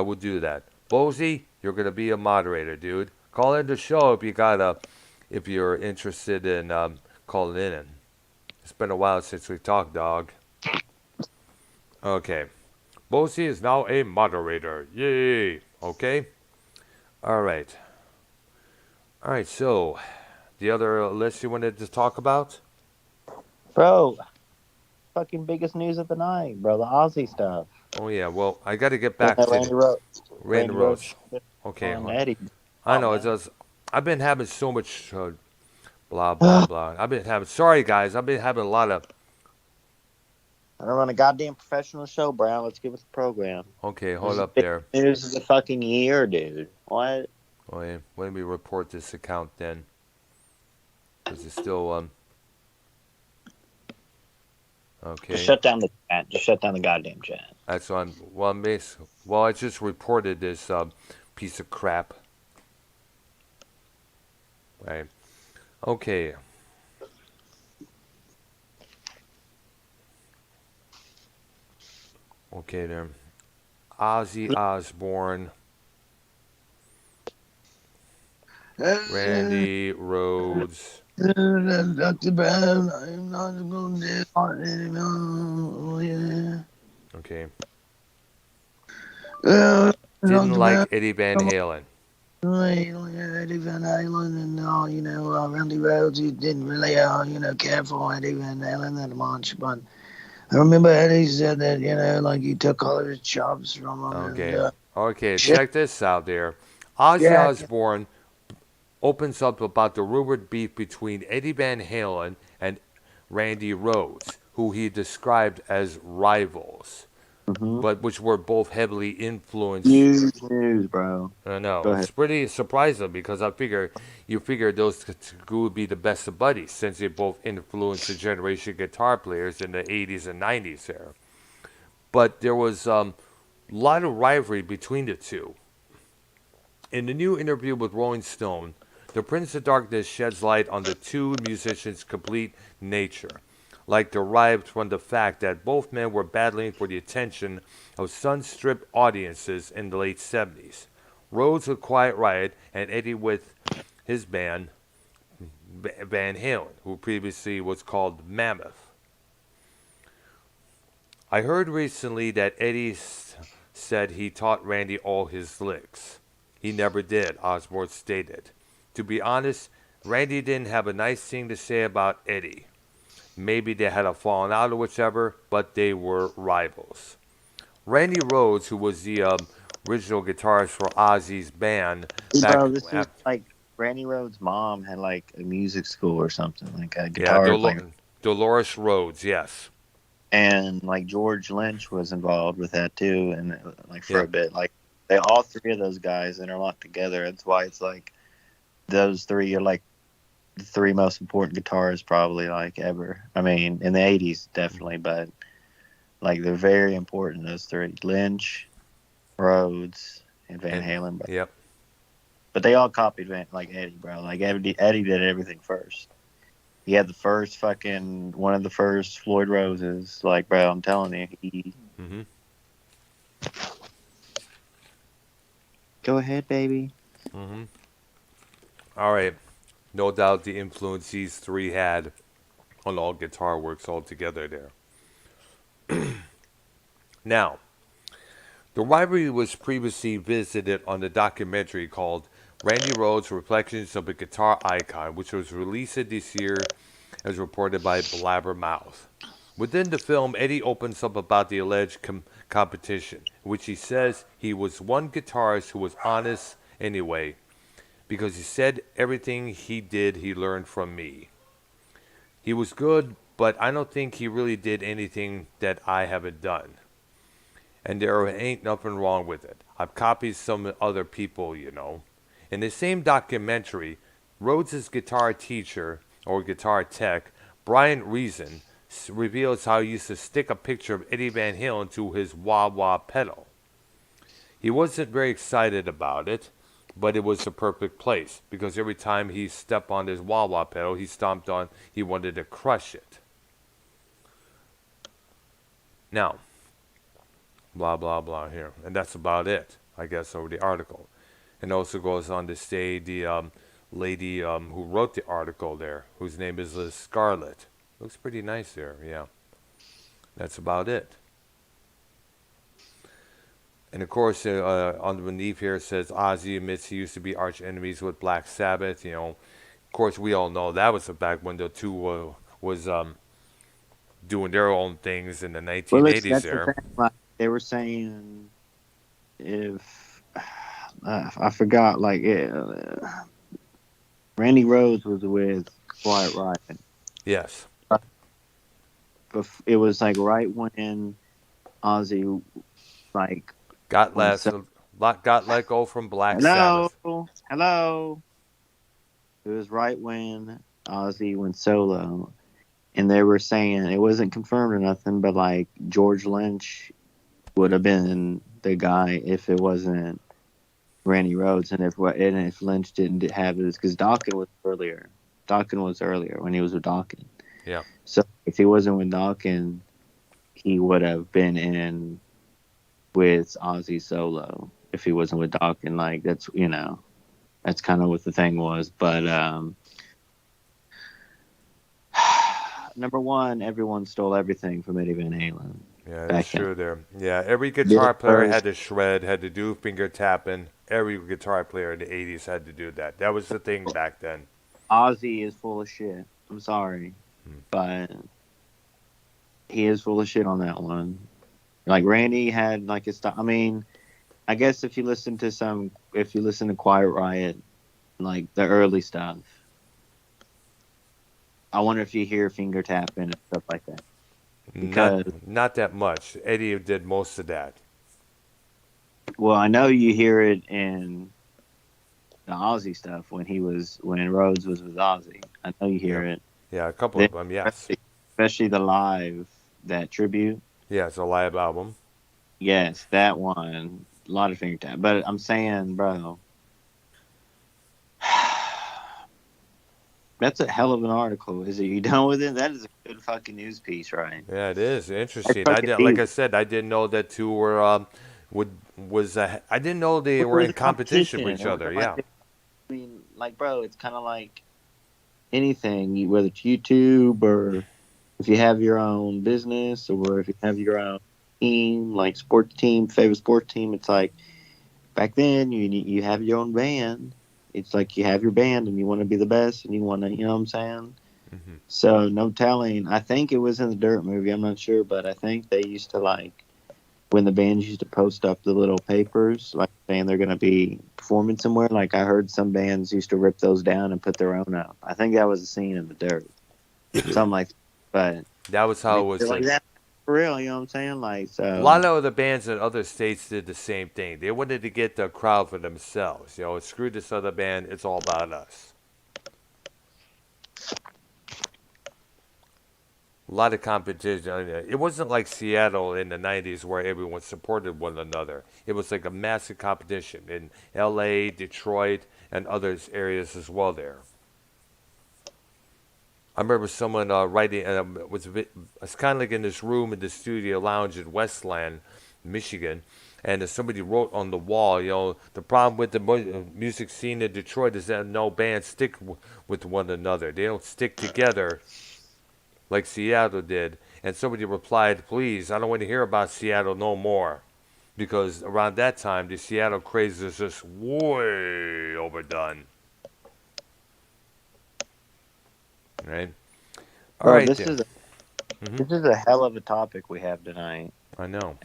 will do that. Bozy, you're gonna be a moderator, dude. Call in the show if you're interested in calling in. It's been a while since we talked, dog. Okay. Bozy is now a moderator. Yay. Okay. All right. All right. So, the other list you wanted to talk about? Bro, fucking biggest news of the night, bro. The Aussie stuff. Oh yeah. Well, I got to get back to Randy Rose. Randy Rose. Okay. On Eddie. I know it does. I've been having so much blah blah blah. Sorry guys. I've been having a lot of. I don't run a goddamn professional show, Brown. Let's give us the program. Okay, hold up there. News of the fucking year, dude. What? Oh yeah. Let me report this account then. Because it's still Okay. Just shut down the chat. Just shut down the goddamn chat. That's on. Well, I just reported this piece of crap. Right. Okay. Okay, there. Ozzy Osbourne, Randy Rhodes. Dr. Brown, I'm not going to Okay. Didn't like Eddie Van Halen. Eddie Van Halen and Randy Rhodes, he didn't really care for Eddie Van Halen that much, but I remember Eddie said that he took all of his jobs from him. Okay. And, Okay, check this out there. Ozzy Osbourne opens up about the rumored beef between Eddie Van Halen and Randy Rhodes, who he described as rivals, but which were both heavily influenced. Huge news, bro. I know. Go It's pretty surprising because you figure those two would be the best of buddies since they both influenced the generation of guitar players in the 80s and 90s there. But there was a lot of rivalry between the two. In the new interview with Rolling Stone, the Prince of Darkness sheds light on the two musicians' complete nature, derived from the fact that both men were battling for the attention of sun-stripped audiences in the late 70s. Rhodes with Quiet Riot and Eddie with his band Van Halen, who previously was called Mammoth. I heard recently that Eddie said he taught Randy all his licks. He never did, Osbourne stated. To be honest, Randy didn't have a nice thing to say about Eddie. Maybe they had a falling out or whichever, but they were rivals. Randy Rhodes, who was the original guitarist for Ozzy's band back Bro, this was at, like Randy Rhodes' mom had like a music school or something, like a yeah, guitar like, Dolores Rhodes, yes. and like George Lynch was involved with that too, and like for a Yep. bit, like they all three of those guys interlocked together. That's why it's like those three are like the three most important guitarists probably like ever. I mean, in the '80s definitely, but like they're very important. Those three: Lynch, Rhodes, and Van And Halen. yep. But they all copied like Eddie, bro. Like Eddie did everything first. He had the first fucking one of the first Floyd Roses. Like, bro, I'm telling you, he. Hmm. Go ahead, baby. Hmm. All right. No doubt the influence these three had on all guitar works altogether there. Now, the rivalry was previously visited on the documentary called Randy Rhoads Reflections of a Guitar Icon, which was released this year as reported by Blabbermouth. Within the film, Eddie opens up about the alleged competition, in which he says he was one guitarist who was honest anyway, because he said everything he did he learned from me. He was good, but I don't think he really did anything that I haven't done. And there ain't nothing wrong with it. I've copied some other people, you know. In the same documentary, Rhodes' guitar teacher, or guitar tech, Brian Reason, reveals how he used to stick a picture of Eddie Van Halen to his wah wah pedal. He wasn't very excited about it, but it was the perfect place because every time he stepped on his wah wah pedal he stomped on, he wanted to crush it. Now, blah blah blah here, and that's about it, I guess, over the article. And also goes on to say the lady who wrote the article there, whose name is Liz Scarlett. Looks pretty nice there, yeah. That's about it. And of course, underneath here it says Ozzy admits he used to be arch enemies with Black Sabbath. You know, of course, we all know that was back when the two was doing their own things in the Well, 1980s that's the there. thing. Like they were saying, if I forgot, like Randy Rhodes was with Quiet Riot, Yes. but it was like right when Ozzy like Got went less, so. got let go from Black Hello, Sabbath. hello. It was right when Ozzy went solo, and they were saying it wasn't confirmed or nothing, but like George Lynch would have been the guy if it wasn't Randy Rhodes, and if Lynch didn't have this because Dawkins was earlier. Dawkins was earlier when he was with Dawkins. Yeah. So if he wasn't with Dawkins, he would have been in with Ozzy solo. If he wasn't with Dawkins, like that's that's kind of what the thing was. But number one, everyone stole everything from Eddie Van Halen Yeah, that's back then. true there. Yeah, every Bill guitar player Burr, had to shred, had to do finger tapping. Every guitar player in the 80s had to do that. That was the thing back then. Ozzy is full of shit. I'm sorry, but he is full of shit on that one. Like Randy had like his stuff. I mean, I guess if you listen to Quiet Riot, like the early stuff, I wonder if you hear finger tapping and stuff like that. Because Not that much. Eddie did most of that. well, I know you hear it in the Ozzy stuff when Rhodes was with Ozzy. I know you hear Yep. it. Yeah, a couple Then, of them, yes. especially the live that tribute. Yeah, it's a live album. Yes, that one. A lot of finger tap. But I'm saying, bro, that's a hell of an article. Is it? You done with it? That is a good fucking news piece, right? Yeah, it is That's interesting. fucking Like deep. I said, I didn't know that two were would was I didn't know they Well, were it was in a competition competition. with each It was other. like, Yeah. I mean, like, bro, it's kind of like anything, whether it's YouTube or if you have your own business or if you have your own team, like sports team, favorite sports team. It's like back then you have your own band. It's like you have your band and you want to be the best and you want to, you know what I'm saying? Hmm. So no telling. I think it was in the Dirt movie. I'm not sure, but I think they used to like when the bands used to post up the little papers, like saying they're going to be performing somewhere. Like I heard some bands used to rip those down and put their own up. I think that was a scene in the dirt, something like that. But That was I how mean, it was. like that for real. You know what I'm saying? Like A so. lot of other bands in other states did the same thing. They wanted to get the crowd for themselves. You know, screw this other band. It's all about us. A lot of competition. It wasn't like Seattle in the 90s where everyone supported one another. It was like a massive competition in LA, Detroit, and other areas as well there. I remember someone writing, it's kind of like in this room in the studio lounge in Westland, Michigan, and somebody wrote on the wall, the problem with the music scene in Detroit is that no bands stick with one another. They don't stick together like Seattle did. And somebody replied, please, I don't want to hear about Seattle no more. Because around that time, the Seattle craze was just way overdone. Right? All Well, right, this then. is Hmm. this is a hell of a topic we have tonight. I know.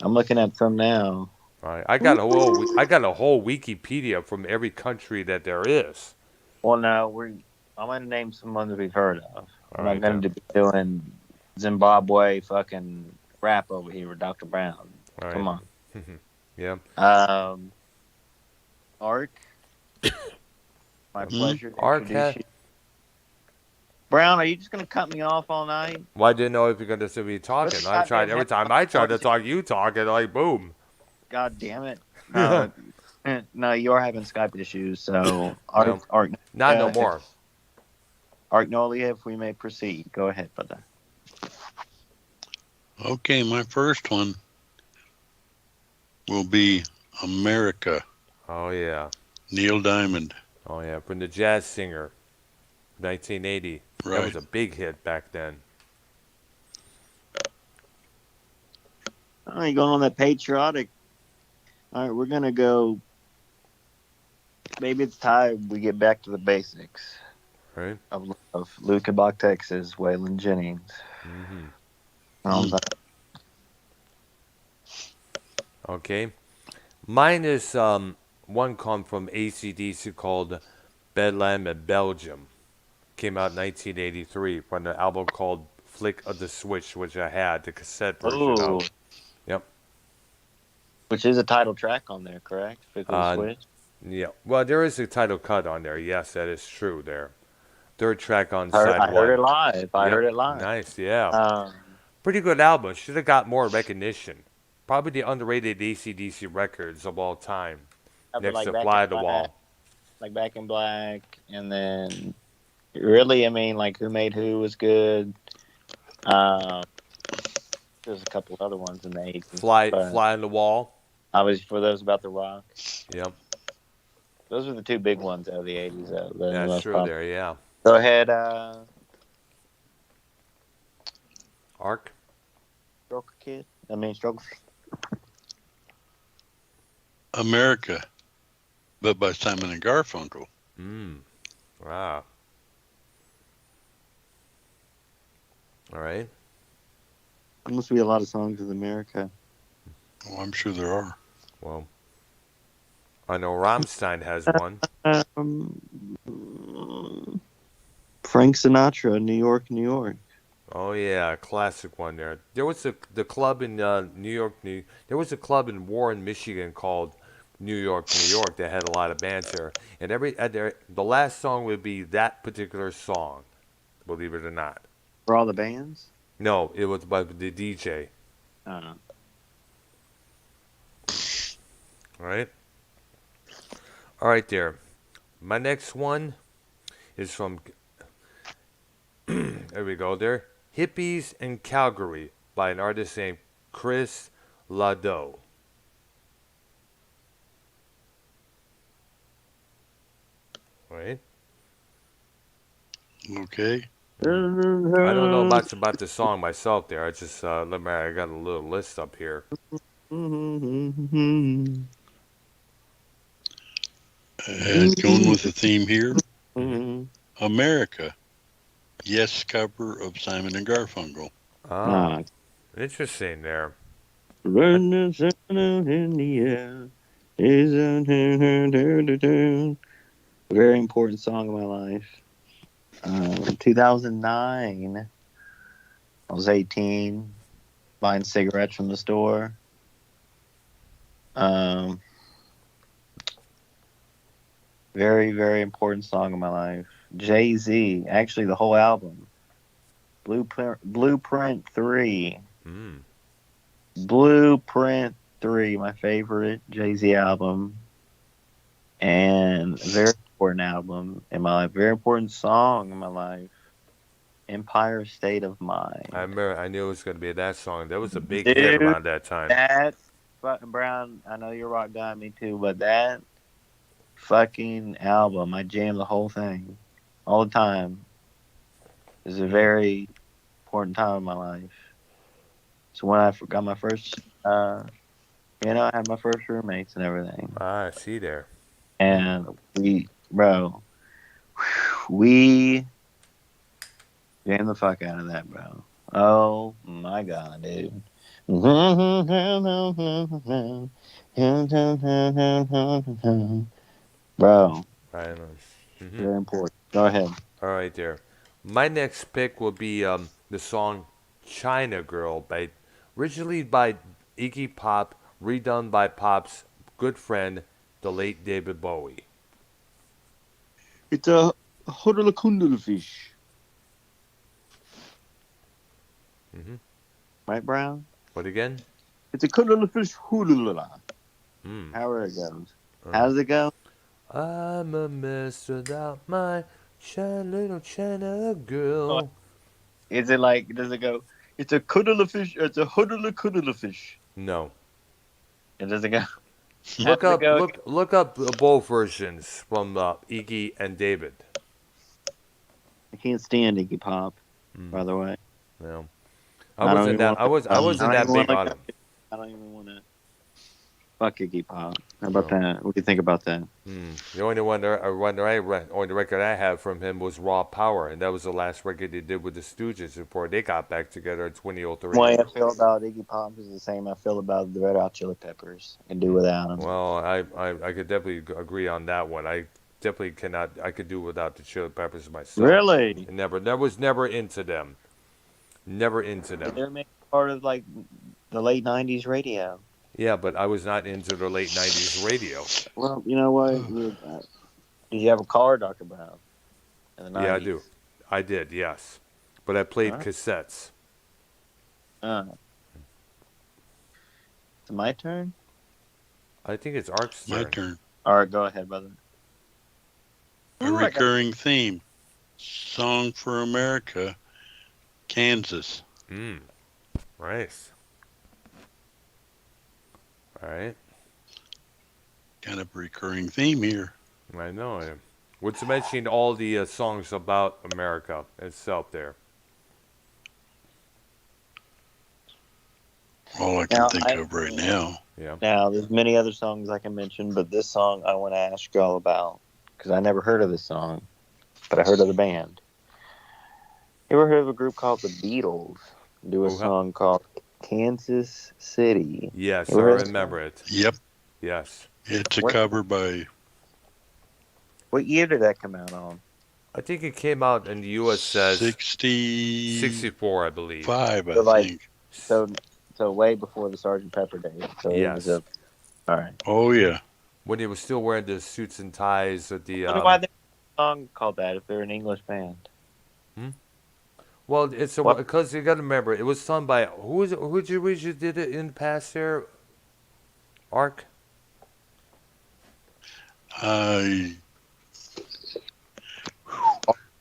I'm looking at some now. All right. I got a whole Wikipedia from every country that there is. Well, no, I'm going to name some ones we've heard of. All We're not right, going then. to be doing Zimbabwe fucking rap over here with Dr. Brown. All Come right. on. Yeah. Ark, my Hmm? pleasure to Ark introduce you. Brown, are you just going to cut me off all night? Well, I didn't know if you're going to be talking. What's I tried goddamn every hell? time I tried to talk, you talking like boom. God damn it. No, no, you're having Skype issues, so No, Ark, not no more. Arknolia, if we may proceed. Go ahead, brother. Okay, my first one will be America, Oh yeah. Neil Diamond. Oh yeah. From the Jazz Singer, 1980. That Right. was a big hit back then. All right, going on that patriotic. All right, we're going to go. Maybe it's time we get back to the basics Right. of Luke Bach, Texas, Waylon Jennings. Hmm. Okay. Mine is one come from AC/DC called Bedlam in Belgium. Came out in 1983 from the album called Flick of the Switch, which I had the cassette version Oh, of. Yep. which is a title track on there, correct? Fickle Uh, Switch. Yeah. Well, there is a title cut on there. Yes, that is true there. Third track on side I heard one. it live. I Yep. heard it live. Nice. Yeah. Um, Pretty good album. Should have got more recognition. Probably the underrated AC/DC records of all time. Next like to Back Fly in the Black, Wall. like Back in Black, and then really, I mean, like Who Made Who was good. There's a couple other ones in the 80s. Fly but on the Wall. obviously, for those about the rock, Yep. those are the two big ones out of the 80s. Though, That's true there. Yeah. Go ahead, Ark. Stroker Kid. I mean, Stroker. America, but by Simon and Garfunkel. Wow. All right. There must be a lot of songs with America. Oh, I'm sure there are. Well, I know Rammstein has one. Frank Sinatra, New York, New York. Oh yeah, classic one there. There was the club in New York. There was a club in Warren, Michigan called New York, New York that had a lot of bands there. And the last song would be that particular song, believe it or not. For all the bands? No, it was by the DJ. I don't know. All right there. My next one is from. There we go. There, Hippies in Calgary by an artist named Chris Ladeau. Right. Okay. I don't know much about the song myself. There, I just I got a little list up here. And going with the theme here, America. Yes, cover of Simon and Garfunkel. Ah, Interesting there. Burn the sun out in the air. Is a very important song of my life. 2009, I was 18, buying cigarettes from the store. Um, very, very important song of my life. Jay-Z, actually the whole album. Blueprint 3. Mm. Blueprint 3, my favorite Jay-Z album. And a very important album in my life. Very important song in my life. Empire State of Mind. I remember. I knew it was going to be that song. That was a big hit Dude, around that time. that fucking Brown, I know you're rock guy, me too, but that fucking album, I jammed the whole thing all the time. It was a very important time in my life. So when I got my first, I had my first roommates and everything. Ah, I see there. And we jammed the fuck out of that, bro. Oh my god, dude. Bro, I know. Hmm. very important. Go ahead. All right, there. My next pick will be the song "China Girl" originally by Iggy Pop, redone by Pop's good friend, the late David Bowie. It's a hodolakundal fish. Hmm. Right, Brown? What again? It's a kundal fish hoodalala. Mm. However it goes. Uh, How does it go? I'm a mess without my little China girl. Is it like, does it go, it's a kundala fish, it's a hodolakundal fish. No. It doesn't go. Look How does it up, go? look up both versions from Iggy and David. I can't stand Iggy Pop, by Mm. the way. No, I don't wasn't even that. want I wasn't that big on him. I don't even want to fuck Iggy Pop. How about No. that? What do you think about that? The only only record I have from him was Raw Power, and that was the last record they did with the Stooges before they got back together in 2003. The way I feel about Iggy Pop is the same I feel about the Red Hot Chili Peppers. I can do without them. Well, I could definitely agree on that one. I definitely cannot. I could do without the Chili Peppers myself. Really? Never into them. Never into them. They're making part of like the late '90s radio. Yeah, but I was not into the late '90s radio. Well, you know what? Did you have a car, Dr. Brown? In the 90s? Yeah, I do. I did, yes. But I played Huh? cassettes. It's my turn? I think it's Ark's My turn. turn. All right, go ahead, brother. A recurring theme. Song for America, Kansas. Nice. All right. Kind of a recurring theme here. I know. What's mentioning all the songs about America itself there. All I can Now, think of right now. Yeah. Now, there's many other songs I can mention, but this song I want to ask you all about because I never heard of this song, but I heard of the band. You ever heard of a group called the Beatles do a song called Kansas City? Yes, I You ever heard of remember it. Yep. Yes. It's a What- cover by What year did that come out on? I think it came out in the U.S. says 65, 64, I believe. I So, like, think. So way before the Sgt. Pepper days. So it was Yes. all right. Oh, yeah. When they were still wearing the suits and ties with the. I wonder why there's a song called that if they're an English band. Well, it's What? because you got to remember it was sung by who you did it in the past there, Ark.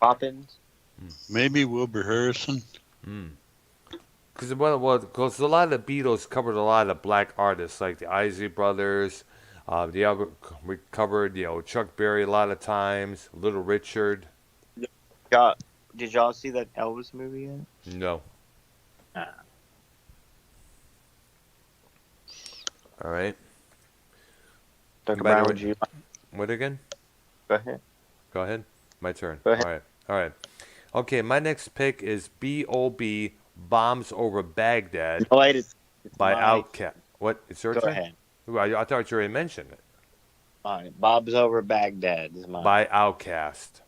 Poppins. Maybe Wilbur Harrison. Because a lot of the Beatles covered a lot of black artists like the Isley Brothers. We covered Chuck Berry a lot of times. Little Richard. Did y'all see that Elvis movie yet? No. Ah. All right. Dr. By the Brown, way- would you What again? go ahead? Go ahead. My turn. Go ahead. All right. Okay, my next pick is B.O.B. Bombs Over Baghdad No, wait, it's by my. Outkast. What? It's your Go turn? ahead. I thought you already mentioned it. All right, Bob's Over Baghdad is mine. By Outkast.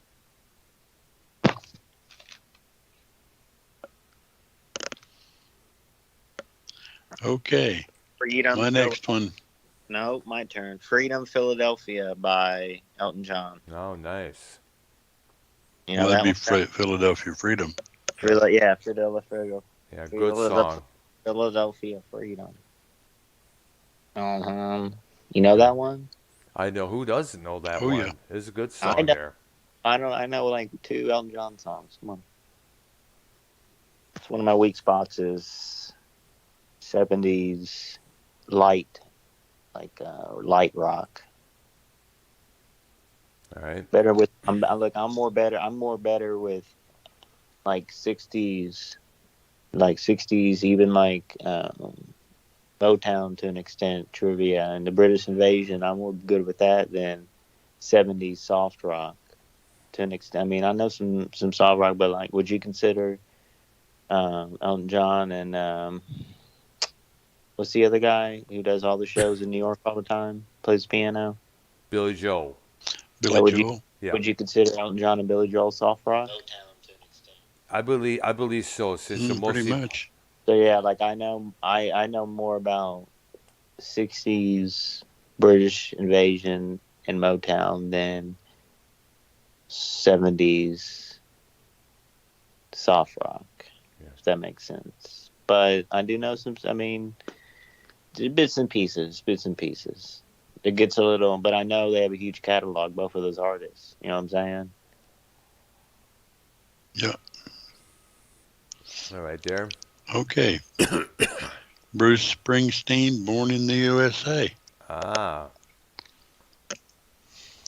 Okay. Freedom. My next one. No, my turn. Freedom, Philadelphia by Elton John. Oh, nice. You know Well, that'd that be one? Philadelphia Freedom. Yeah, Philadelphia. Yeah, good song. Philadelphia Freedom. You know that one? I know. Who doesn't know that Oh, one? yeah. It's a good I song know. there. I know like 2 Elton John songs. Come on. It's one of my weak spots is 70s light, like light rock. All right. Better with I'm more better with like 60s, even like Motown to an extent, trivia and the British Invasion. I'm more good with that than 70s soft rock to an extent. I mean, I know some soft rock, but like, would you consider Elton John and what's the other guy who does all the shows in New York all the time? Plays piano. Billy Joel. Billy Joel. Yeah. Would you consider Elton John and Billy Joel soft rock? Motown to an extent. I believe so. Since the Pretty mostly much. So yeah, like I know more about 60s British Invasion and Motown than 70s soft rock. Yeah. If that makes sense. But I do know some. I mean, bits and pieces. It gets a little, but I know they have a huge catalog, both of those artists. You know what I'm saying? Yeah. all right there. Okay. Bruce Springsteen, Born in the USA. Ah.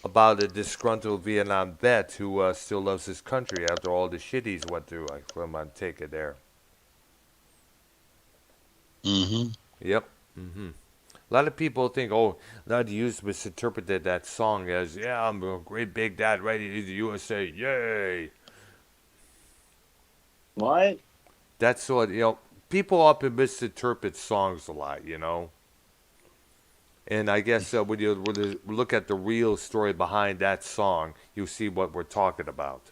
About a disgruntled Vietnam vet who still loves his country after all the shit he's went through. I'm gonna take it there. Mm-hmm. Yep. A lot of people think, oh, a lot of youth misinterpreted that song as, yeah, I'm a great big dad ready to the USA, yay. What? That's what, people often misinterpret songs a lot, And I guess when you look at the real story behind that song, you see what we're talking about.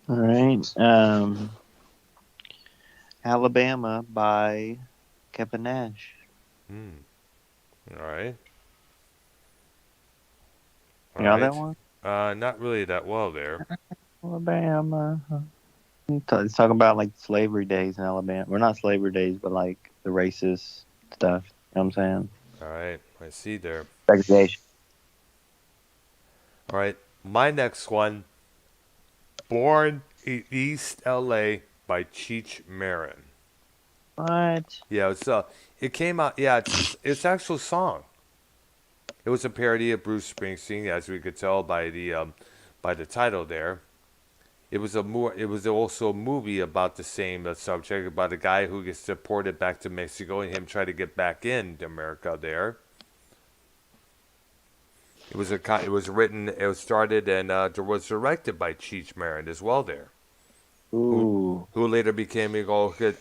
All right. Alabama by Kevin Nash. All right. You know that one? Not really that well there. Alabama. It's talking about like slavery days in Alabama. Well, not slavery days, but like the racist stuff. You know what I'm saying? All right. I see there. Segregation. All right. My next one, Born in East L.A. by Cheech Marin. What? Yeah, it came out. Yeah, it's an actual song. It was a parody of Bruce Springsteen, as we could tell by the title there. It was also a movie about the same subject, about a guy who gets deported back to Mexico and him trying to get back into America there. It was started and was directed by Cheech Marin as well there. Ooh. Who later became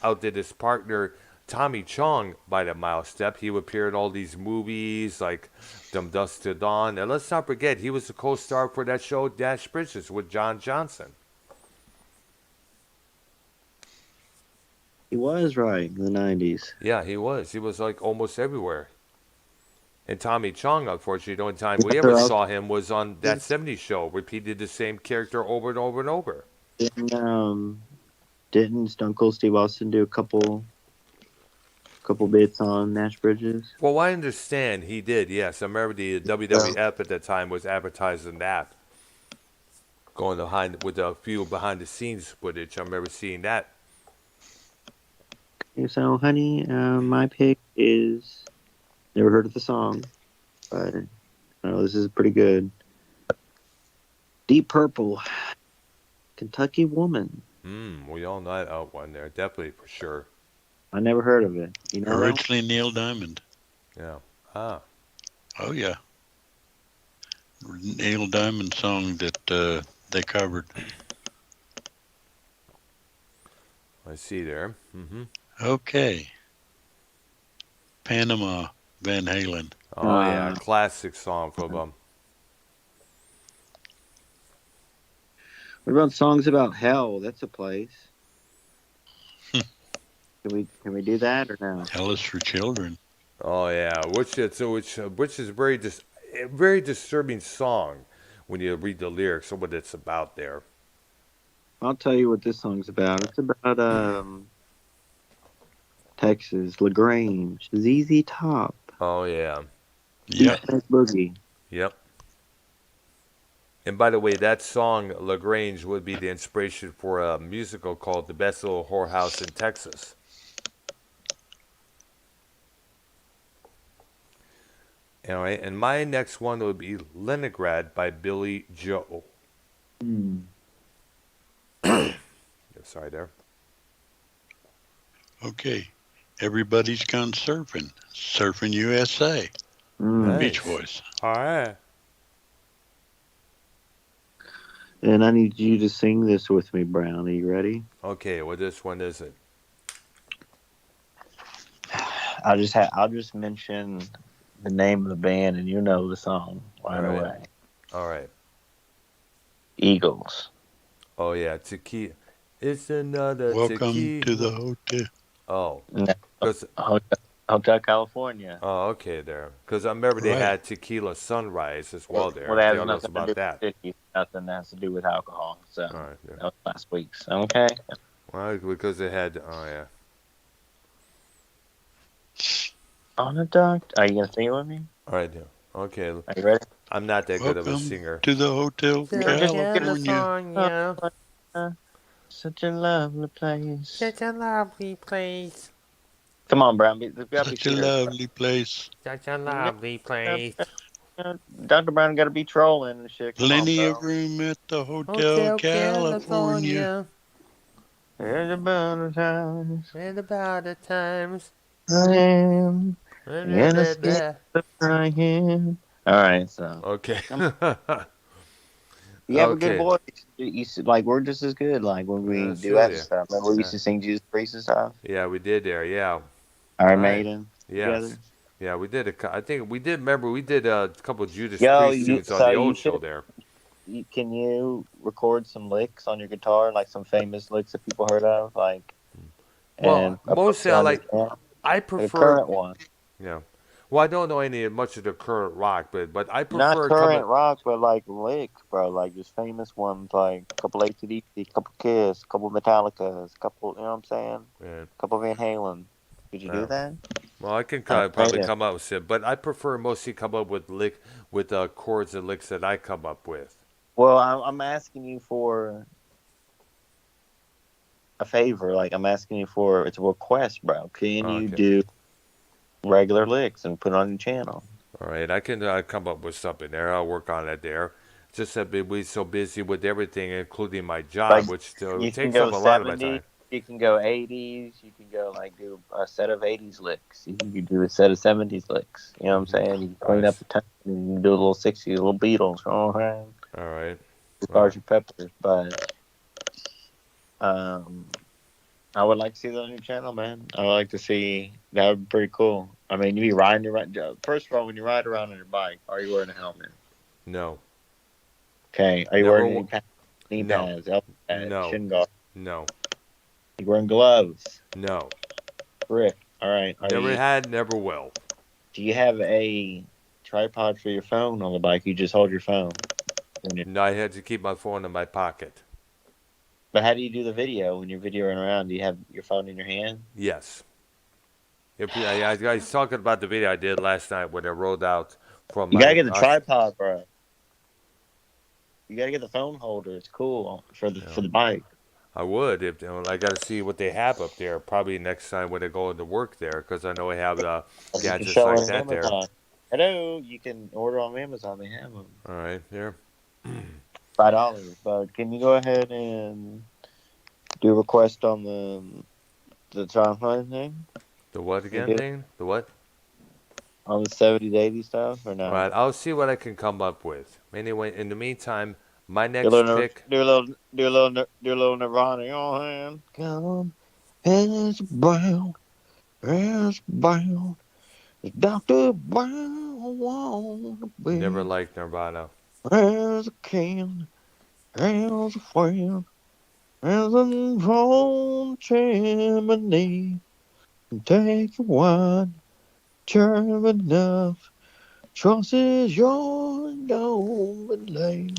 outdid his partner Tommy Chong by the mile step. He would appear in all these movies like From Dusk to Dawn. And let's not forget, he was the co-star for that show Dash Bridges with John Johnson. He was right in the 90s. Yeah, he was. He was like almost everywhere. And Tommy Chong, unfortunately, the only time we ever saw him was on that 70s show. Repeated the same character over and over and over. Didn't Stone Cold Steve Austin do a couple bits on Nash Bridges? Well, I understand he did, yes. I remember the WWF at that time was advertising that. Going behind with a few behind the scenes footage. I remember seeing that. Okay, so, honey, my pick is, never heard of the song, but I know this is pretty good. Deep Purple, Kentucky Woman. We all know that one there, definitely for sure. I never heard of it. You know Originally Neil Diamond. Yeah. Ah. Oh, yeah. Neil Diamond song that they covered. I see there. Okay. Panama, Van Halen. Oh yeah, classic song from What about songs about hell? That's a place. Can we do that or no? Hell is for children. Oh yeah, which is a very disturbing song when you read the lyrics of what it's about there. I'll tell you what this song's about. It's about Texas, LaGrange, ZZ Top, Oh yeah, Deep Yep. Smoke Boogie. yep. And by the way, that song Lagrange would be the inspiration for a musical called "The Best Little Whorehouse in Texas." All right, and my next one would be "Leningrad" by Billy Joe. Hmm. Sorry there. Okay. Everybody's gone surfing. Surfing USA. Mm. Beach Nice. Boys. All right. And I need you to sing this with me, Brown. Are you ready? Okay, well, this one is it? I'll just mention the name of the band, and you know the song right All right. away. All right. Eagles. Oh yeah, tequila. It's another Welcome to the tequila. hotel. Oh, No, cause Hotel California. oh okay there. Cause I remember they Right. had tequila sunrise as well there. Well, that has Tell us nothing to do about with that. cookies. Nothing that has to do with alcohol. So All right. Yeah. that was last week's. Okay. Well, because they had. Oh yeah. On a dark. Are you gonna sing it with me? All right. Yeah. Okay. Are you ready? I'm not that good of a Welcome singer. to the Hotel California. Such a lovely place. Such a lovely place. Come on, Brown. We gotta be Such a serious. lovely place. Such a lovely place. Dr. Brown got to be trolling and shit. Come Plenty on, of bro. room at the Hotel Hotel California. California. There's about the times And about the times. I am Blah, in a blah, state blah. of crying. All right, so Okay. you have a good Okay. voice. You like we're just as good. Like when we That's do true that there. stuff. Remember we used Yeah. to sing Jesus Priest and stuff. Yeah, we did there. Yeah. Iron All right. Maiden Yes. together. Yeah, we did. I think we did. Remember, we did a couple of Judas Yo, Priest tunes on so the you old show should. there. Can you record some licks on your guitar, like some famous licks that people heard of, like and Well, mostly it I on your like. channel? I The prefer. current one. Yeah. Well, I don't know any much of the current rock, but I Not prefer current coming. rock, but like licks, bro. Like just famous ones, like a couple AC/DC, a couple Kiss, a couple Metallicas, a couple. You know what I'm saying? Yeah. A couple Van Halen. Could you do Yeah. that? Well, I can Oh, probably yeah. come up with it, but I prefer mostly come up with chords and licks that I come up with. Well, I'm asking you for a favor. Like I'm asking you for it's a request, bro. Can you Okay. do regular licks and put it on your channel? All right, I can come up with something there. I'll work on it there. Just that we're so busy with everything, including my job, Like which you can takes up go a lot of my 70s, time. you can go 80s, you can go like do a set of 80s licks. You can do a set of 70s licks. You know what I'm saying? You can clean up Nice. the time and you can do a little 60s, a little Beatles. Oh, man. All right. Sergeant Pepper. But um, I would like to see that on your channel, man. I would like to see that would be pretty cool. I mean, you be riding your first of all, when you ride around on your bike, are you wearing a helmet? No. Okay. Are you Never wearing wa- any knee No. pads, elbow pads, No. shin guards? No. You wearing gloves? No. Grip. All right. Never had, never will. Do you have a tripod for your phone on the bike? You just hold your phone. No, I had to keep my phone in my pocket. But how do you do the video when you're videoing around? Do you have your phone in your hand? Yes. I was talking about the video I did last night when I rolled out from You my. gotta get the tripod, bro. You gotta get the phone holder. It's cool for the bike. I would if I got to see what they have up there. Probably next time when I go into work there, because I know we have You can gadgets show like on that there. Amazon. Hello, you can order on Amazon. They have them. All right, there. $5. But can you go ahead and do a request on the John Hunt thing The what again do? thing? The what? on the 70s, 80s stuff or no? All right, I'll see what I can come up with. Anyway, in the meantime, my Do a next little, pick. do a little Nirvana. Oh man, come As Brown, as Brown, as Dr. Brown wanna Never be. liked Nirvana. As a king, as a friend, as an old chimney. Take one, turn enough. Trust is yours, don't believe.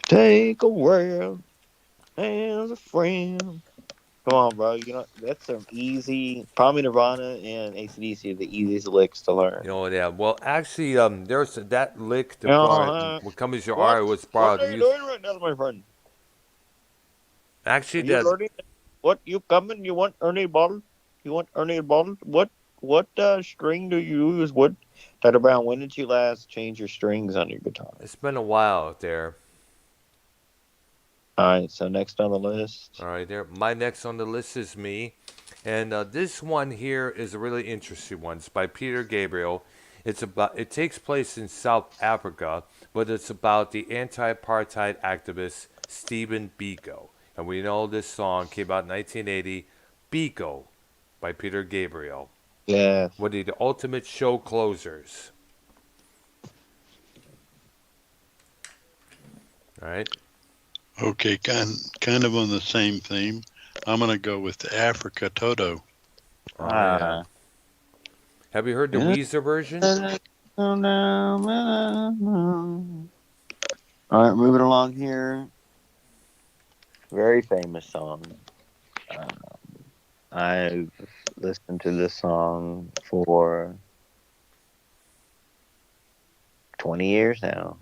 Take a world as a friend. Come on, bro. You know that's some easy. Probably Nirvana and AC/DC are the easiest licks to learn. Yeah. Well, actually, there's that lick, the part, Uh-huh. what comes your What? eye was What borrowed are you music. doing right now, my friend? Actually, Are you that learning? What? You coming? You want Ernie bottle? You want Ernie bottle? What string do you use? What? Dr. Brown, when did you last change your strings on your guitar? it's been a while out there. All right. So next on the list. All right, there. My next on the list is me, and this one here is a really interesting one. It's by Peter Gabriel. It's about. It takes place in South Africa, but it's about the anti-apartheid activist Stephen Biko, and we know this song came out in 1980. Biko, by Peter Gabriel. Yes. One of the ultimate show closers. All right. Okay, kind of on the same theme. I'm gonna go with Africa Toto. Oh yeah. Ah. Have you heard the Weezer version? All right, moving along here. Very famous song. Uh, I've listened to this song for 20 years now,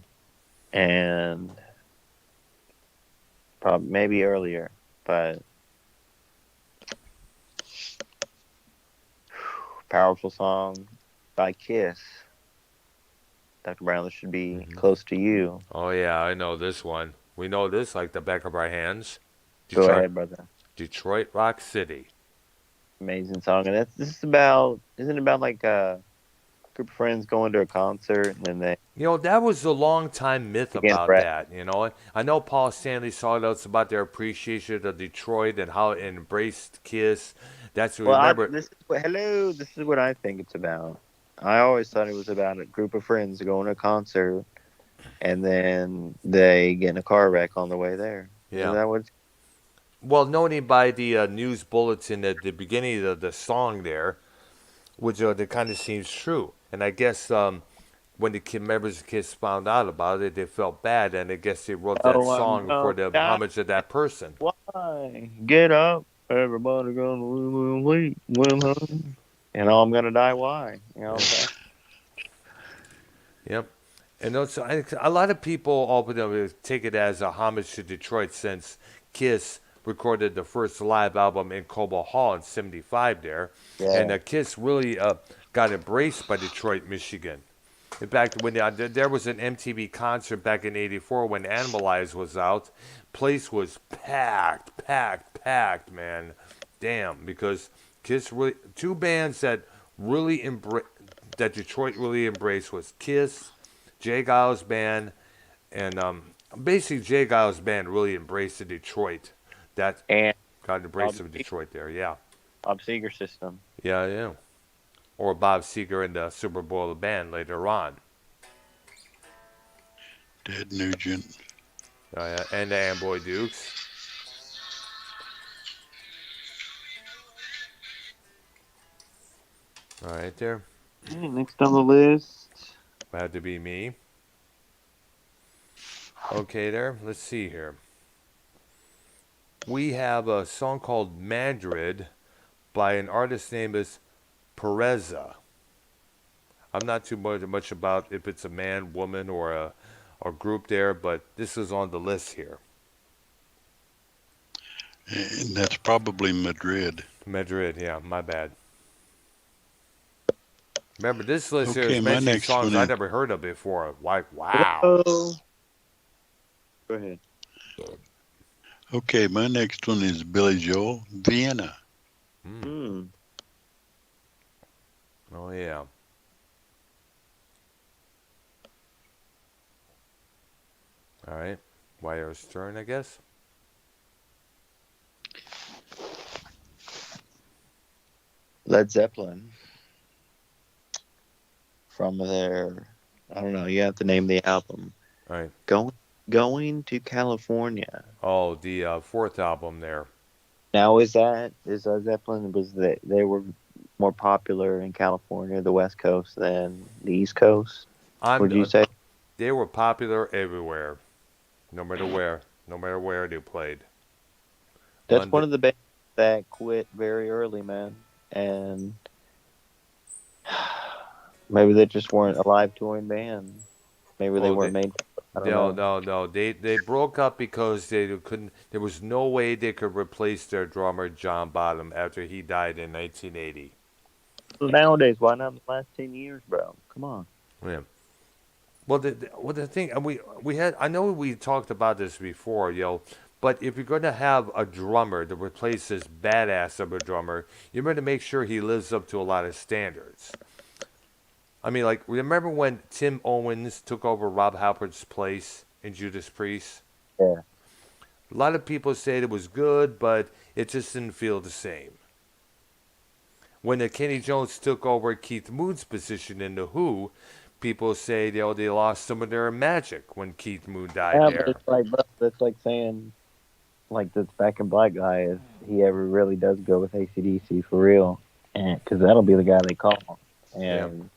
and probably maybe earlier, but powerful song by Kiss. Dr. Brown, this should be Hmm. close to you. Oh yeah, I know this one. We know this like the back of our hands. Go Detroit, ahead, brother. Detroit Rock City. Amazing song, and this is about isn't it about like a group of friends going to a concert and then they That was a long time myth begin about rap. that. I know Paul Stanley saw it's about their appreciation of Detroit and how it embraced Kiss. That's Well, remember. this is what I think it's about. I always thought it was about a group of friends going to a concert and then they get in a car wreck on the way there. Isn't Yeah. that what? Well, noted by the news bulletin at the beginning of the song there, which that kind of seems true. And I guess when the kid members of Kiss found out about it, they felt bad, and I guess they wrote that Oh, I'm song for gonna the die. homage of that person. Why? Get up, everybody gonna leave when I'm and I'm gonna die. Why? You know what I'm saying? Yep. And a lot of people take it as a homage to Detroit since Kiss recorded the first live album in Cobo Hall in '75 there. And Yeah. Kiss really got embraced by Detroit, Michigan. In fact, when there was an MTV concert back in '84 when Animalize was out, place was packed, packed, packed, man. Damn, because Kiss really, two bands that really that Detroit really embraced was Kiss, Jay Giles Band, and basically Jay Giles Band really embraced the Detroit. That And got embraced Bob, of Detroit there, yeah. Bob Seger system. Yeah, yeah. Or Bob Seger and the Super Bowl band later on. Ted Nugent. Yeah, and the Amboy Dukes. All right, there. Okay, next on the list. Had to be me. Okay, there. Let's see here. We have a song called Madrid by an artist named is Pereza. I'm not too much about if it's a man, woman, or a group there, but this is on the list here. And that's probably Madrid. Madrid, yeah, my bad. Remember, this list here Okay, is my mentioning next songs one I is never heard of before. Like, wow. Hello. Go ahead. okay. My next one is Billy Joel, Vienna. Mm. Hmm. Oh, yeah. All right. Wire's turn, I guess. Led Zeppelin from their, I don't know, you have to name the album. Right. Going to California. Oh, the fourth album there. Now is Led Zeppelin, was that they were more popular in California, the West Coast, than the East Coast? I'm. Would you say? They were popular everywhere, no matter where they played. That's one London. of the bands that quit very early, man. And maybe they just weren't a live touring band. Maybe they Oh, weren't made. I don't no, know. no, no. They broke up because they couldn't. There was no way they could replace their drummer John Bottom after he died in 1980. Nowadays, why not in the last 10 years, bro? Come on. Yeah. Well, the thing, and we had. I know we talked about this before, but if you're going to have a drummer to replace this badass of a drummer, you're going to make sure he lives up to a lot of standards. I mean, like, remember when Tim Owens took over Rob Halford's place in Judas Priest? Yeah. A lot of people said it was good, but it just didn't feel the same. When Kenny Jones took over Keith Moon's position in The Who, people say they lost some of their magic when Keith Moon died Yeah, but there. it's like, bro, that's like saying, like, this Back in Black guy, if he ever really does go with AC/DC for real, and because that'll be the guy they call. Yeah, And,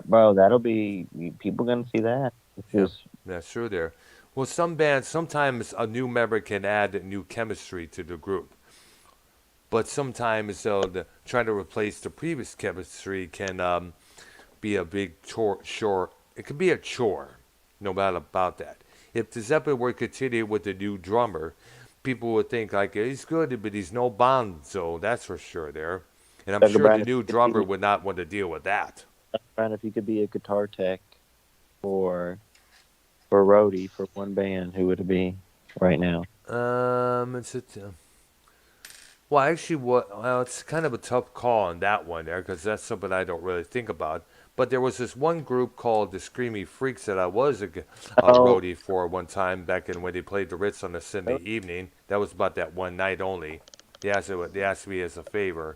bro, that'll be, people gonna see that. It's yeah, just, that's true there. Well, some bands, sometimes a new member can add new chemistry to the group. But sometimes trying to replace the previous chemistry can be a big chore. It could be a chore, no matter about that. If the Zeppelin were to continue with the new drummer, people would think like he's good, but he's no Bonzo, that's for sure there. And I'm Dr. sure the Brown, new drummer would not want to deal with that. if you could be a guitar tech for roadie for one band, who would it be right now? Well, actually, well, it's kind of a tough call on that one there because that's something I don't really think about. But there was this one group called the Screamy Freaks that I was a Oh, roadie for one time back in when they played the Ritz on a Sunday evening. That was about that one night only. They asked me as a favor.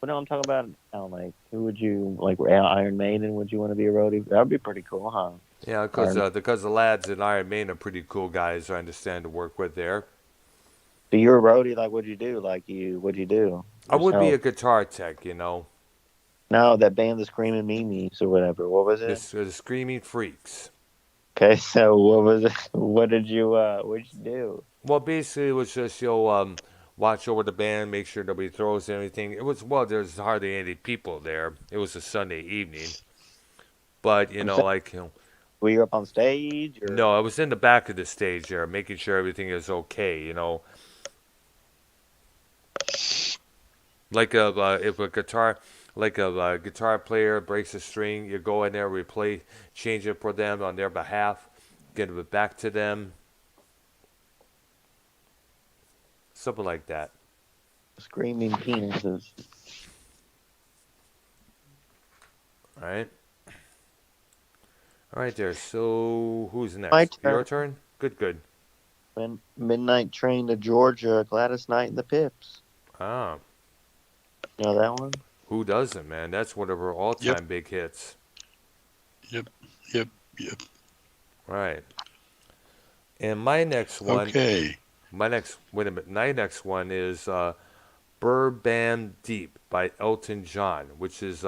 what I'm talking about now, like, who would you, like, Iron Maiden, would you want to be a roadie? That would be pretty cool, huh? Yeah, because the lads in Iron Maiden are pretty cool guys. I understand to work with there. So you're a roadie, like, what'd you do? What'd you do? I would be Yourself? a guitar tech. No, that band, the Screaming Memes or whatever. What was it? The Screaming Freaks. Okay, so what was it? What'd you do? Well, basically, it was just watch over the band, make sure nobody throws anything. It was there's hardly any people there. It was a Sunday evening, but I'm saying, like were you up on stage or? no, I was in the back of the stage there, making sure everything is okay. Like if a guitar. Like a guitar player breaks a string, you go in there, replay, change it for them on their behalf, get it back to them, something like that. Screaming penises. All right. All right there. So who's My next? turn. Your turn? Good. Midnight Train to Georgia, Gladys Knight and the Pips. Ah, You know that one? who doesn't, man? That's one of her Yep, all-time big hits. yep, yep, yep. Right. And my next one, Okay. wait a minute. My next one is Bourbon Deep by Elton John, which is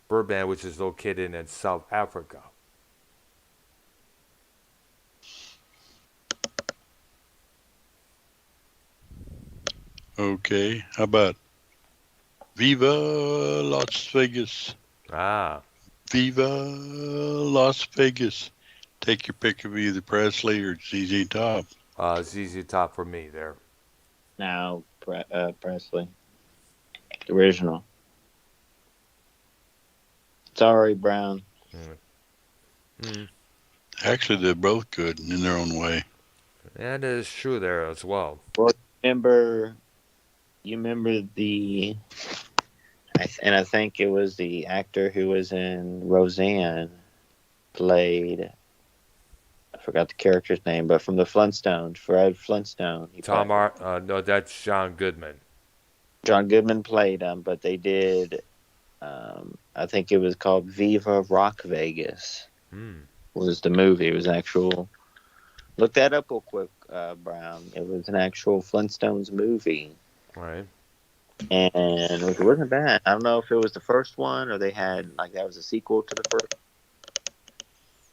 Bourbon, which is located in South Africa. Okay. How about Viva Las Vegas? Ah, Viva Las Vegas. Take your pick of either Presley or ZZ Top. ZZ Top for me there. No, Presley. The original. Sorry, Brown. Mm. Actually, they're both good in their own way. That is true there as well. Well, you remember the, and I think it was the actor who was in Roseanne, played, I forgot the character's name, but from the Flintstones, Fred Flintstone. No, that's John Goodman. John Goodman played him, but they did. I think it was called Viva Rock Vegas. Hmm. Was the movie? It was actual. Look that up real quick, Brown. It was an actual Flintstones movie, Right. and it wasn't bad. I don't know if it was the first one or they had like that was a sequel to the first,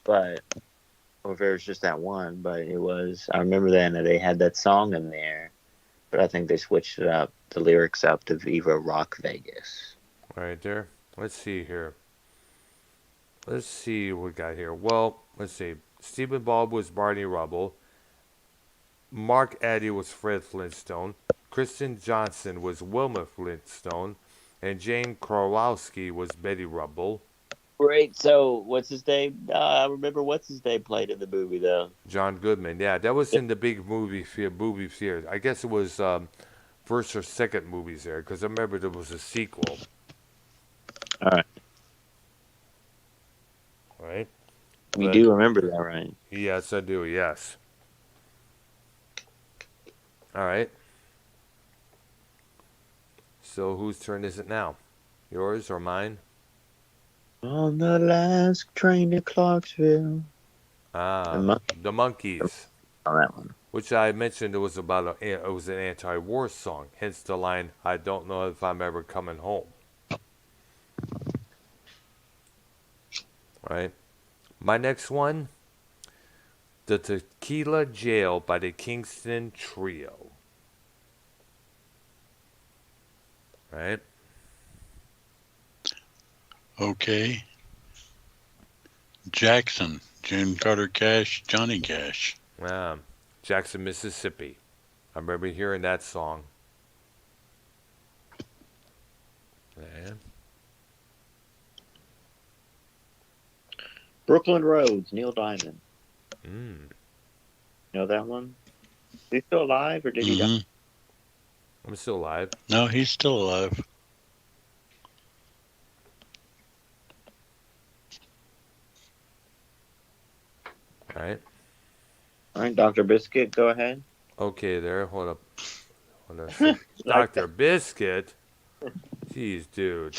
but or if it was just that one. But it was. I remember then that they had that song in there, but I think they switched it up, the lyrics up to Viva Rock Vegas. Right there. Let's see here. Let's see what we got here. Well, let's see. Stephen Bob was Barney Rubble. Mark Addy was Fred Flintstone. Kristen Johnson was Wilma Flintstone. And Jane Kowalski was Betty Rubble. Great. So, what's his name? I remember what's his name played in the movie though. John Goodman. Yeah, that was in the big movie theater. I guess it was first or second movies there because I remember there was a sequel. All right, Right? we But do remember that, right? yes, I do. Yes. All right. So whose turn is it now? Yours or mine? On the last train to Clarksville. The Ah, monkey the Monkees, on that one. which I mentioned it was it was an anti-war song. Hence the line, "I don't know if I'm ever coming home." Right. My next one, "The Tequila Jail" by the Kingston Trio. Right. Okay. Jackson, June Carter Cash, Johnny Cash. Jackson, Mississippi. I remember hearing that song. Yeah. Brooklyn Roads, Neil Diamond. Mm. You know that one? Is he still alive or did he die? Hmm. I'm still alive. No, he's still alive. Right. All right, Dr. Biscuit, go ahead. Okay, there. Hold up. Hold on. Like Dr. Biscuit. Jeez, dude.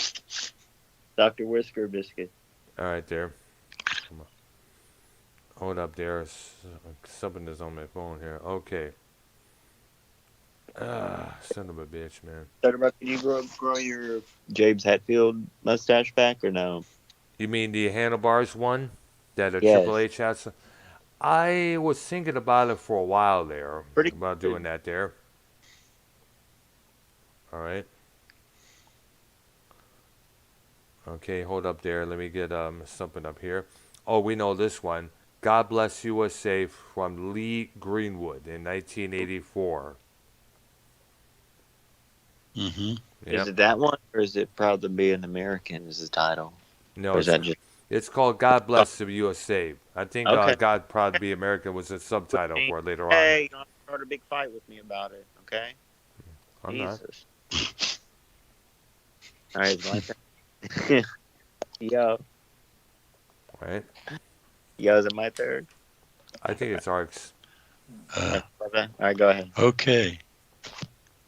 Dr. Whisker Biscuit. All right, there. Come on. Hold up there. Something is on my phone here. Okay. Ah, son of a bitch, man. Dr. Buck, did you grow your James Hetfield mustache back or no? You mean the handlebars one that a Triple Yes. H has? I was thinking about it for a while there, Pretty about doing good. that there. All right. Okay, hold up there. Let me get something up here. Oh, we know this one. "God Bless USA" from Lee Greenwood in 1984. Hmm. Is Yep. it that one or is it Proud to Be an American is the title? No, Or is that just it's called "God Bless the USA." I think okay? "God Proud to Be American" was a subtitle for it later on. Hey, you don't have to start a big fight with me about it, okay? I'm not. Jesus. All right, it's my turn. Yo, Right? yo, is it my turn? I think it's Arcs. Uh, Okay. All right, go ahead. okay.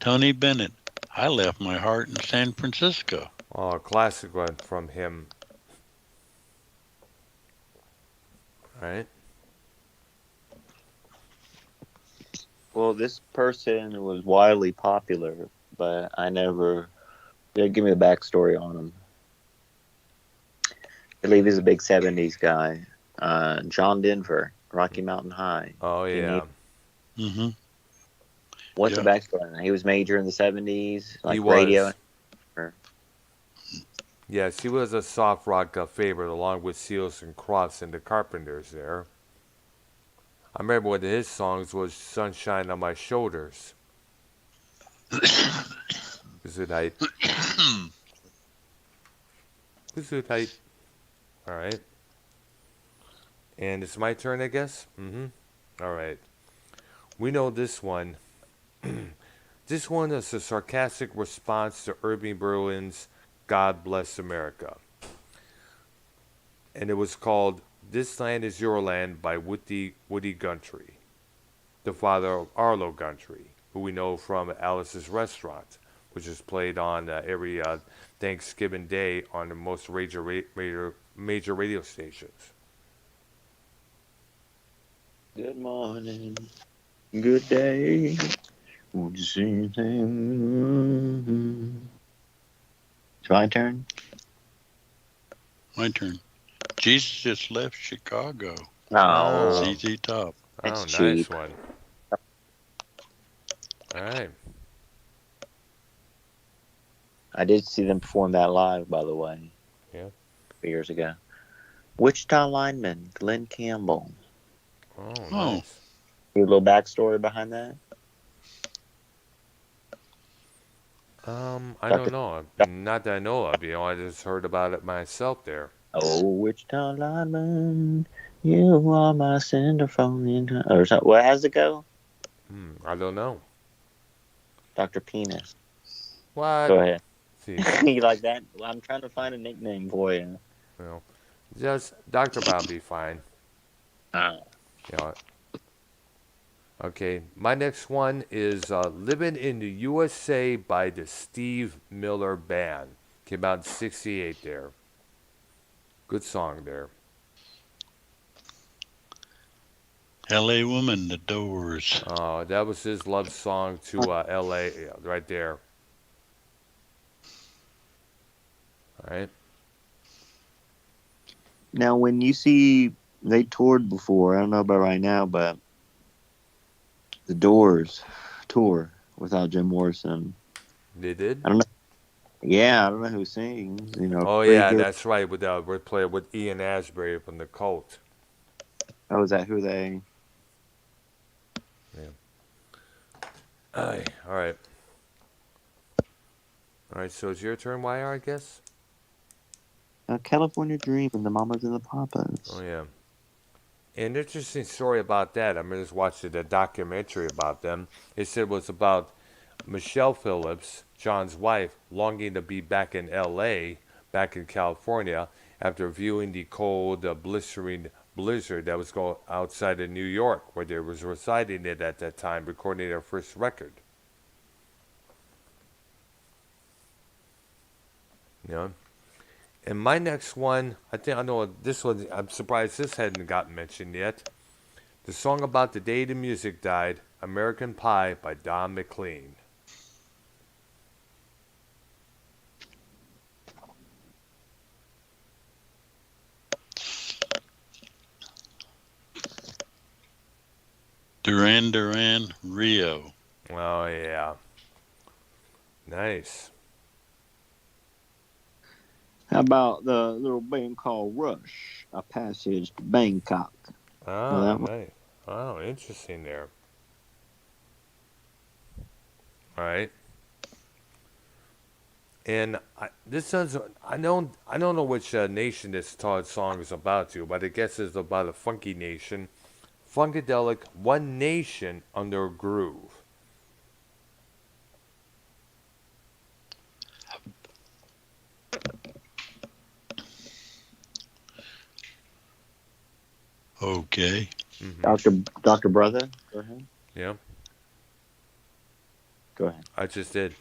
Tony Bennett. I left my heart in San Francisco. Oh, a classic one from him. Right? Well, this person was wildly popular, but I never. Yeah, give me a backstory on him. I believe he's a big '70s guy. John Denver, Rocky Mountain High. Oh Do you yeah, need Hmm. what's Yeah. the backstory on that? He was major in the '70s, he like radio. was. Yes, he was a soft rock favorite along with Seals and Crofts and the Carpenters there. I remember one of his songs was "Sunshine on My Shoulders." Gesundheit. Gesundheit. All right. And it's my turn, I guess? Mm-hmm. All right. We know this one. This one is a sarcastic response to Irving Berlin's "God Bless America." And it was called "This Land Is Your Land" by Woody Guthrie, the father of Arlo Guthrie, who we know from Alice's Restaurant. which is played on every Thanksgiving Day on the most major radio stations. Good morning. Good day. Won't you see anything? It's my turn. My turn. Jesus just left Chicago. Oh, Oh, ZZ Top. that's oh, nice cheap. one. All right. I did see them perform that live, by the way. Yeah. Years ago. Wichita lineman Glenn Campbell. Oh, Oh, nice. A little backstory behind that. I Doctor. don't know. Not that I know of. I just heard about it myself there. Oh, Wichita lineman, you are my centerfold. Or something. What has it go? I don't know. Doctor Penis. What? Go ahead. See, You like that? Well, I'm trying to find a nickname for you. you know, just Dr. Bob be fine. Oh. You know. Okay, my next one is "Living in the USA" by the Steve Miller Band. Came out in '68. There, good song there. LA Woman, The Doors. That was his love song to L.A. Right there. All right. Now, when you see they toured before, I don't know about right now, but the Doors tour without Jim Morrison. They did. I don't know. Yeah, I don't know who sings. Oh Freddie yeah, Gill. that's right. We're playing with Ian Asbury from the Cult. Oh, is that who they? Yeah. Aye. All right. All right. So it's your turn, YR, I guess. California Dream and the Mamas and the Oh Papas. yeah. An interesting story about that. I just watched a documentary about them. It said it was about Michelle Phillips, John's wife, longing to be back in L.A., back in California, after viewing the cold, blistering blizzard that was going outside of New York, where they was residing at that time, recording their first record. You know. And my next one, I think I know this one. I'm surprised this hadn't gotten mentioned yet. The song about the day the music died, "American Pie" by Don McLean. Duran Duran, Rio. Oh yeah, nice. How about the little band called Rush? A Passage to Bangkok. Know Ah, that one? nice. Oh, interesting there. All right. And I don't know which nation this song is about to, but I guess it's about a funky nation, funkadelic, one nation under a groove. Okay. Doctor Brother. Go ahead. Yeah, Go ahead. I just did.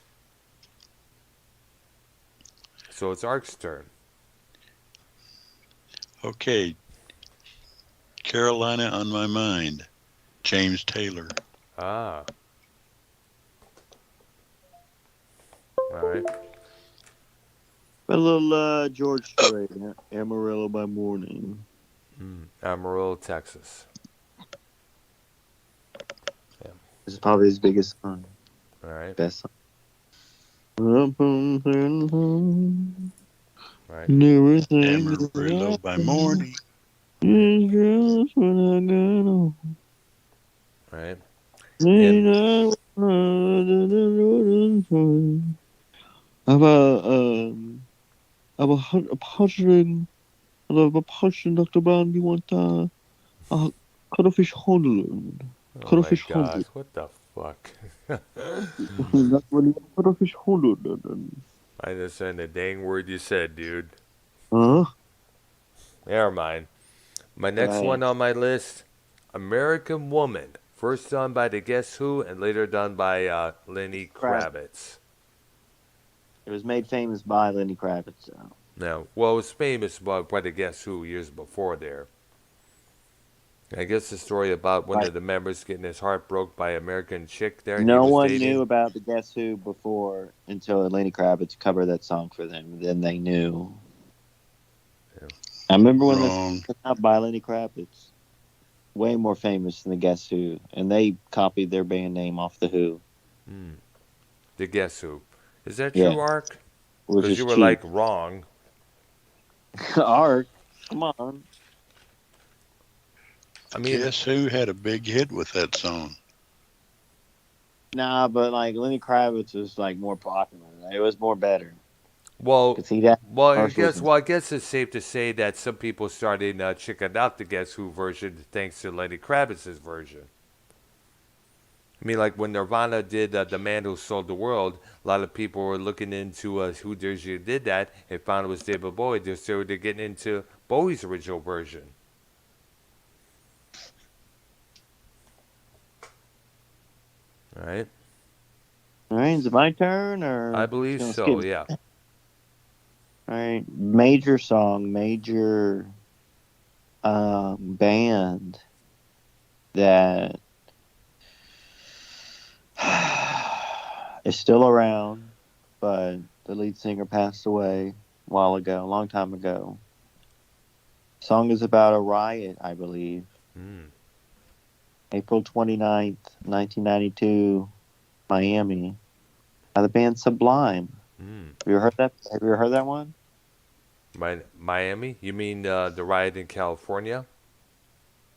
So it's Ark's turn. Okay. Carolina on My Mind, James Taylor. Ah, all right. A little George Strait, Amarillo by Morning. Amarillo, Texas. Yeah. This is probably his biggest song. All right. Best song. Right. Never think Amarillo by Morning. it's just when I got on. Right. Ain't And I about poaching, about poaching Dr. Brown, you want cuttlefish Honolulu. oh my Cuttlefish Honolulu. gosh, what the fuck? That's what you cuttlefish Honolulu. I understand the dang word you said, dude. Huh? Never mind. My next Right. one on my list, "American Woman," first done by the Guess Who and later done by Lenny Crap. Kravitz. It was made famous by Lenny Kravitz. So. Now, well, it was famous by the Guess Who years before there. I guess the story about one Right. of the members getting his heart broke by an American chick there he No was one knew dating. about the Guess Who before until Lenny Kravitz covered that song for them. Then they knew. Yeah. I remember when this Wrong. came out by Lenny Kravitz. Way more famous than the Guess Who, and they copied their band name off the Who. Hmm. The Guess Who. Is that Yeah, true, Ark? which Because is you were cheap. like wrong. Art, come on. I mean, Guess who had a big hit with that song? Nah, but like Lenny Kravitz was like more popular. It was more better well, because he had well, commercials and I guess it's safe to say that some people started checking out the Guess Who version thanks to Lenny Kravitz's version. I mean, like when Nirvana did "The Man Who Sold the World," a lot of people were looking into who did that and found it was David Bowie. They're started getting into Bowie's original version. All right, All right, is it my turn I or believe gonna so. skip? Yeah. All right, major song, major band that is still around, but the lead singer passed away a while ago, a long time ago. Song is about a riot, I believe. Mm. April 29th, 1992, Miami, by the band Sublime. Mm. Have you ever heard that? Have you ever heard that one? Miami? You mean the riot in California?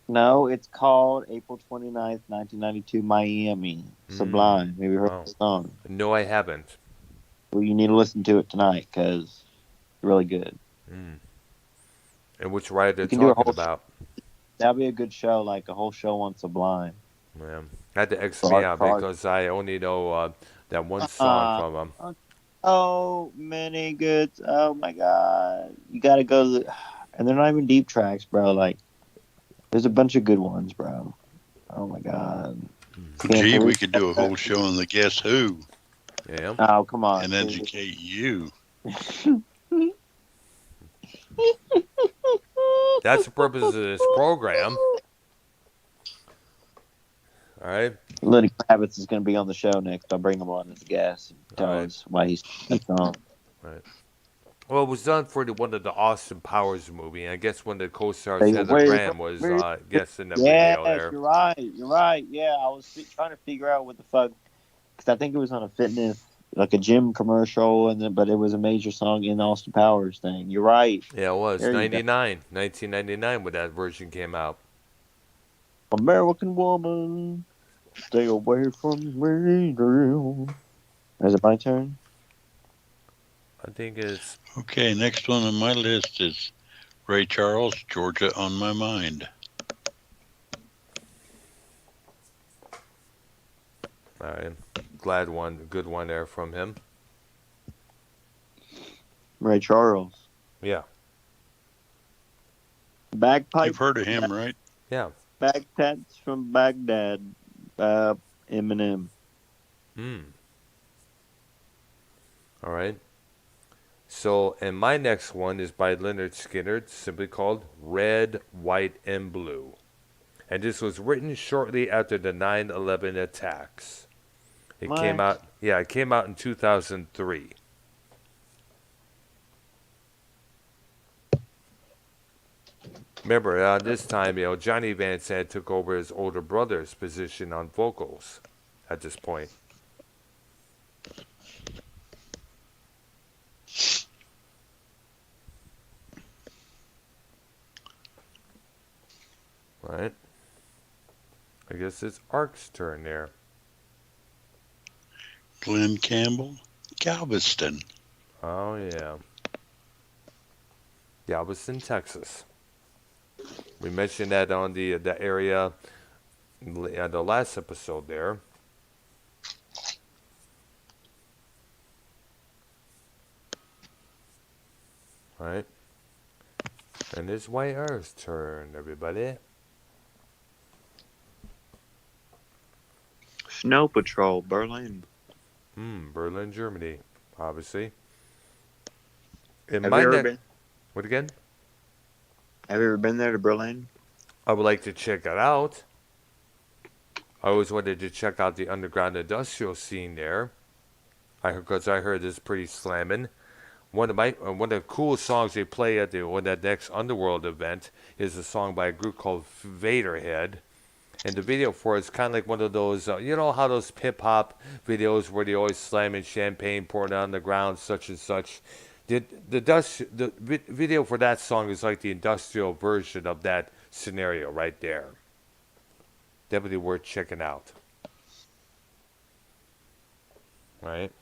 No, it's called April 29th, 1992, Miami. Mm. Sublime. Have you heard Wow. the song? No, I haven't. Well, you need to listen to it tonight because it's really good. Mm. And which riot they're You can do a talking whole. about? That'll be a good show, like a whole show on Sublime. Yeah. Had to X me For out art. because I only know that one song Uh, from them. oh, many good. Oh my God, you got to go to the. And they're not even deep tracks, bro. Like, there's a bunch of good ones, bro. Oh my God. Can't Gee, we believe could do a that. whole show on the Guess Who Yeah. Oh, come on. and educate you. That's the purpose of this program. All right. Lenny Kravitz is going to be on the show next. I'll bring him on as a guest and All tell right. us why he's that song. All right. Well, it was done for one of the Austin Powers movie. And I guess one of the co-stars, Stay Heather away Graham, from was me. guest in the video Yes, there. you're right. You're right. Yeah, I was trying to figure out what the fuck because I think it was on a fitness, like a gym commercial, and then but it was a major song in the Austin Powers thing. You're right. Yeah, it was There you go. 1999 when that version came out. American woman, stay away from me, girl. Is it my turn? I think it's Okay, next one on my list is Ray Charles, Georgia on My Mind. all right. Good one there from him. Ray Charles. Yeah, Bagpipe, You've heard of him, right? yeah. bagtats from Baghdad. Eminem. Hmm. All right. So, and my next one is by Leonard Skinner, simply called Red, White, and Blue. And this was written shortly after the 9/11 attacks. It came What? out, yeah, it came out in 2003. Remember, this time, Johnny Van Sant took over his older brother's position on vocals at this point. Right? I guess it's Ark's turn there. Glenn Campbell, Galveston. Oh, yeah. Galveston, Texas. We mentioned that on the area, the last episode there. Right? And it's White Earth's turn, everybody. Snow Patrol, Berlin. Berlin, Germany. obviously. In Have my you ever next, been? what again? Have you ever been there to Berlin? I would like to check it out. I always wanted to check out the underground industrial scene there. Because I heard it's pretty slamming. One of the coolest songs they play at that next Underworld event is a song by a group called Vaderhead. And the video for it's kind of like one of those, you know how those hip hop videos where they always slamming champagne, pouring it on the ground, such and such. The video for that song is like the industrial version of that scenario right there. Definitely worth checking out. Right.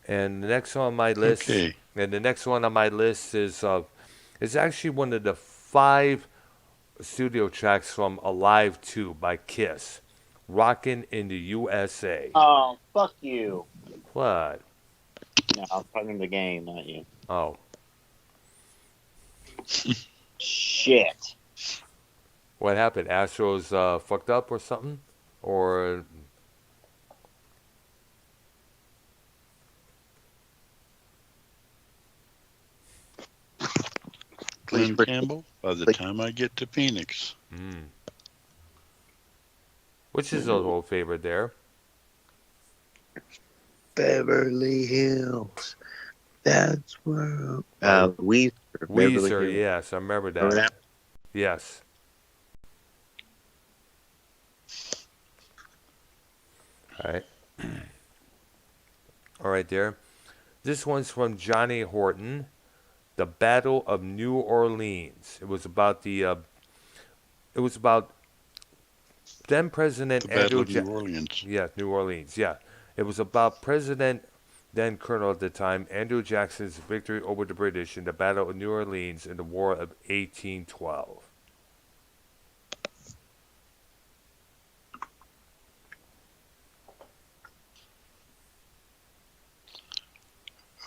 And the next one on my list, Okay. and the next one on my list is actually one of the 5 studio tracks from Alive 2 by Kiss, "Rockin' in the USA." Oh, fuck you. What? No, I'm talking the game, not you. Oh, Shit. what happened? Astros fucked up or something? Or Glenn Campbell, by the time I get to Phoenix. which is a little favorite there? Beverly Hills. That's where. Weezer. Beverly Weezer, Hills. yes, I remember Remember that. that? Yes. All right. All right, there. This one's from Johnny Horton, "The Battle of New Orleans." It was about It was about then President The Battle Andrew. of New Orleans. Yeah, New Orleans. Yeah, it was about President, then Colonel at the time, Andrew Jackson's victory over the British in the Battle of New Orleans in the War of 1812.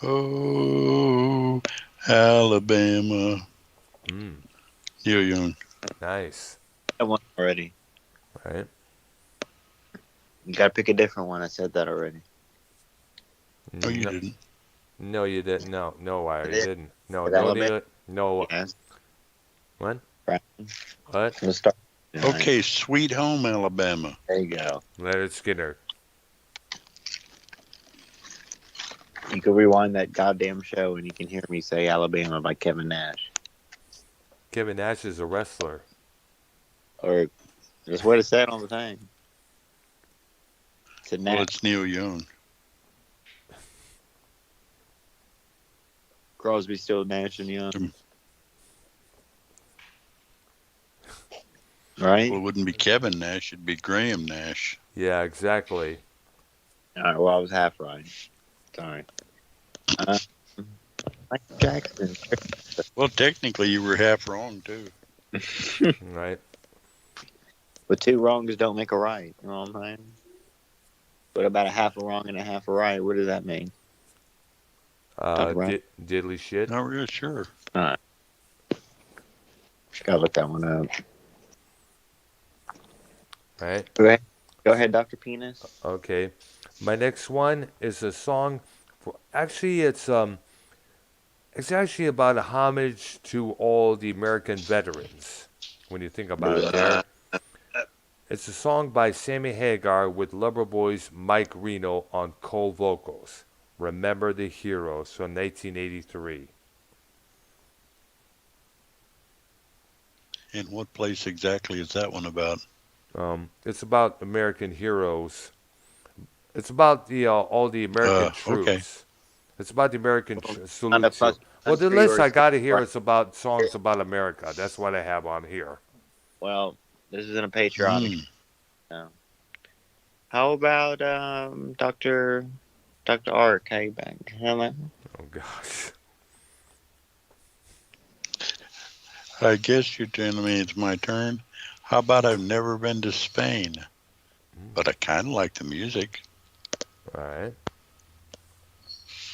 Oh, Alabama. Neil Young. Nice. That one already. Right. You gotta pick a different one. I said that already. Oh, you no, didn't. no, you didn't. No, Wire, you did. didn't. No, With no, Alabama? no. Yes. What? Right. What? Let's start. Okay, Sweet Home Alabama. There you go. Leonard Skinner. You can rewind that goddamn show and you can hear me say Alabama by Kevin Nash. Kevin Nash is a wrestler. Or that's what it said on the thing. It's a Well, Nash. it's Neil Young. Crosby, Still, Nash, and Young. Right? Well, it wouldn't be Kevin Nash. It'd be Graham Nash. Yeah, exactly. All right, well, I was half right. Sorry. Michael Jackson. Well, technically, you were half wrong, too. Right. But 2 wrongs don't make a right. You know what I'm saying? What about a half a wrong and a half a right? What does that mean? Diddly shit. Not real sure. All right. Just gotta look that one up. Right. Go ahead, Dr. Penis. Okay. My next one is a song. Actually, it's actually about a homage to all the American veterans. When you think about it, there. It's a song by Sammy Hagar with Loverboy's Mike Reno on co-vocals. "Remember the Heroes" from 1983. And what place exactly is that one about? It's about American heroes. It's about the all the American troops. Okay. It's about the American salute. Not a Well, the country list or I got here right. is about songs about America. That's what I have on here. Well, this isn't a patriotic. No. How about Dr. Ark? How you back? Oh gosh. I guess you're telling me it's my turn. How about I've never been to Spain, but I kind of like the music. All right.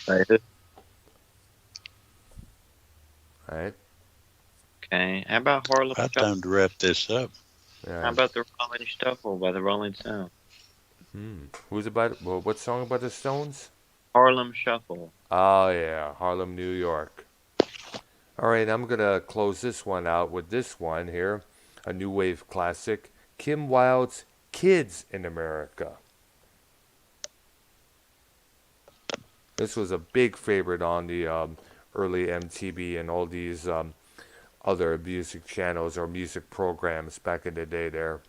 Right. All right. Okay. How about Harlem About Shuffle? time to wrap this up. All How right. about the Rolling Shuffle by the Rolling Stones? Who's about? Well, what song about the Stones? Harlem Shuffle. Oh yeah, Harlem, New York. All right, I'm gonna close this one out with this one here, a new wave classic, Kim Wilde's "Kids in America." This was a big favorite on the early MTV and all these other music channels or music programs back in the day there.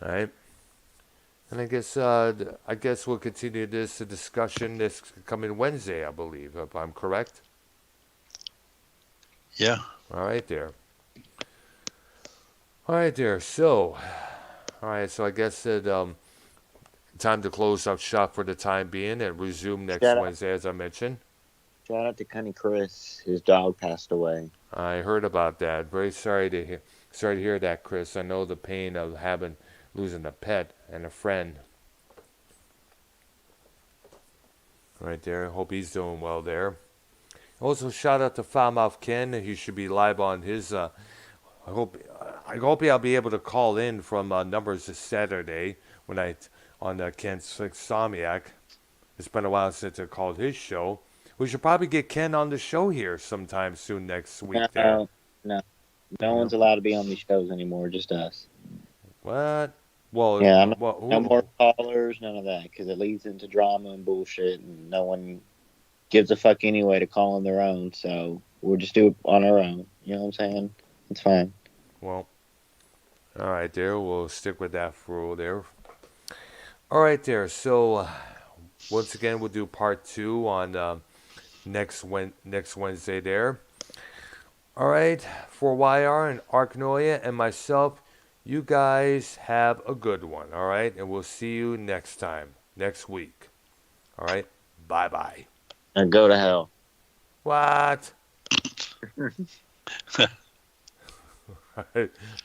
All right. And I guess we'll continue this discussion this coming Wednesday, I believe, if I'm correct. Yeah. All right there. All right there. So, all right. So I guess that time to close up shop for the time being and resume next Shout out, Wednesday, as I mentioned. shout out to Cunny Chris. His dog passed away. I heard about that. Very sorry to hear that, Chris. I know the pain of having losing a pet and a friend. Right there. Hope he's doing well there. Also, shout out to Foulmouth Ken. He should be live on his. I hope I'll be able to call in from numbers this Saturday when on Ken's Insomniac. It's been a while since I called his show. We should probably get Ken on the show here sometime soon next week. There. No, You no know? one's allowed to be on these shows anymore. Just us. What? Well, Yeah, no who? more callers, none of that, because it leads into drama and bullshit, and no one gives a fuck anyway to call on their own. So we'll just do it on our own. You know what I'm saying? It's fine. Well, all right, there. We'll stick with that rule there. All right, there. So, once again, we'll do part 2 on next Wednesday there. All right, for YR and Arknolia and myself, you guys have a good one. All right, and we'll see you next time, next week. All right, bye bye. And go to hell. What?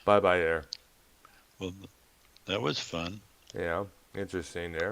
Bye bye there. Well, that was fun. Yeah, interesting there.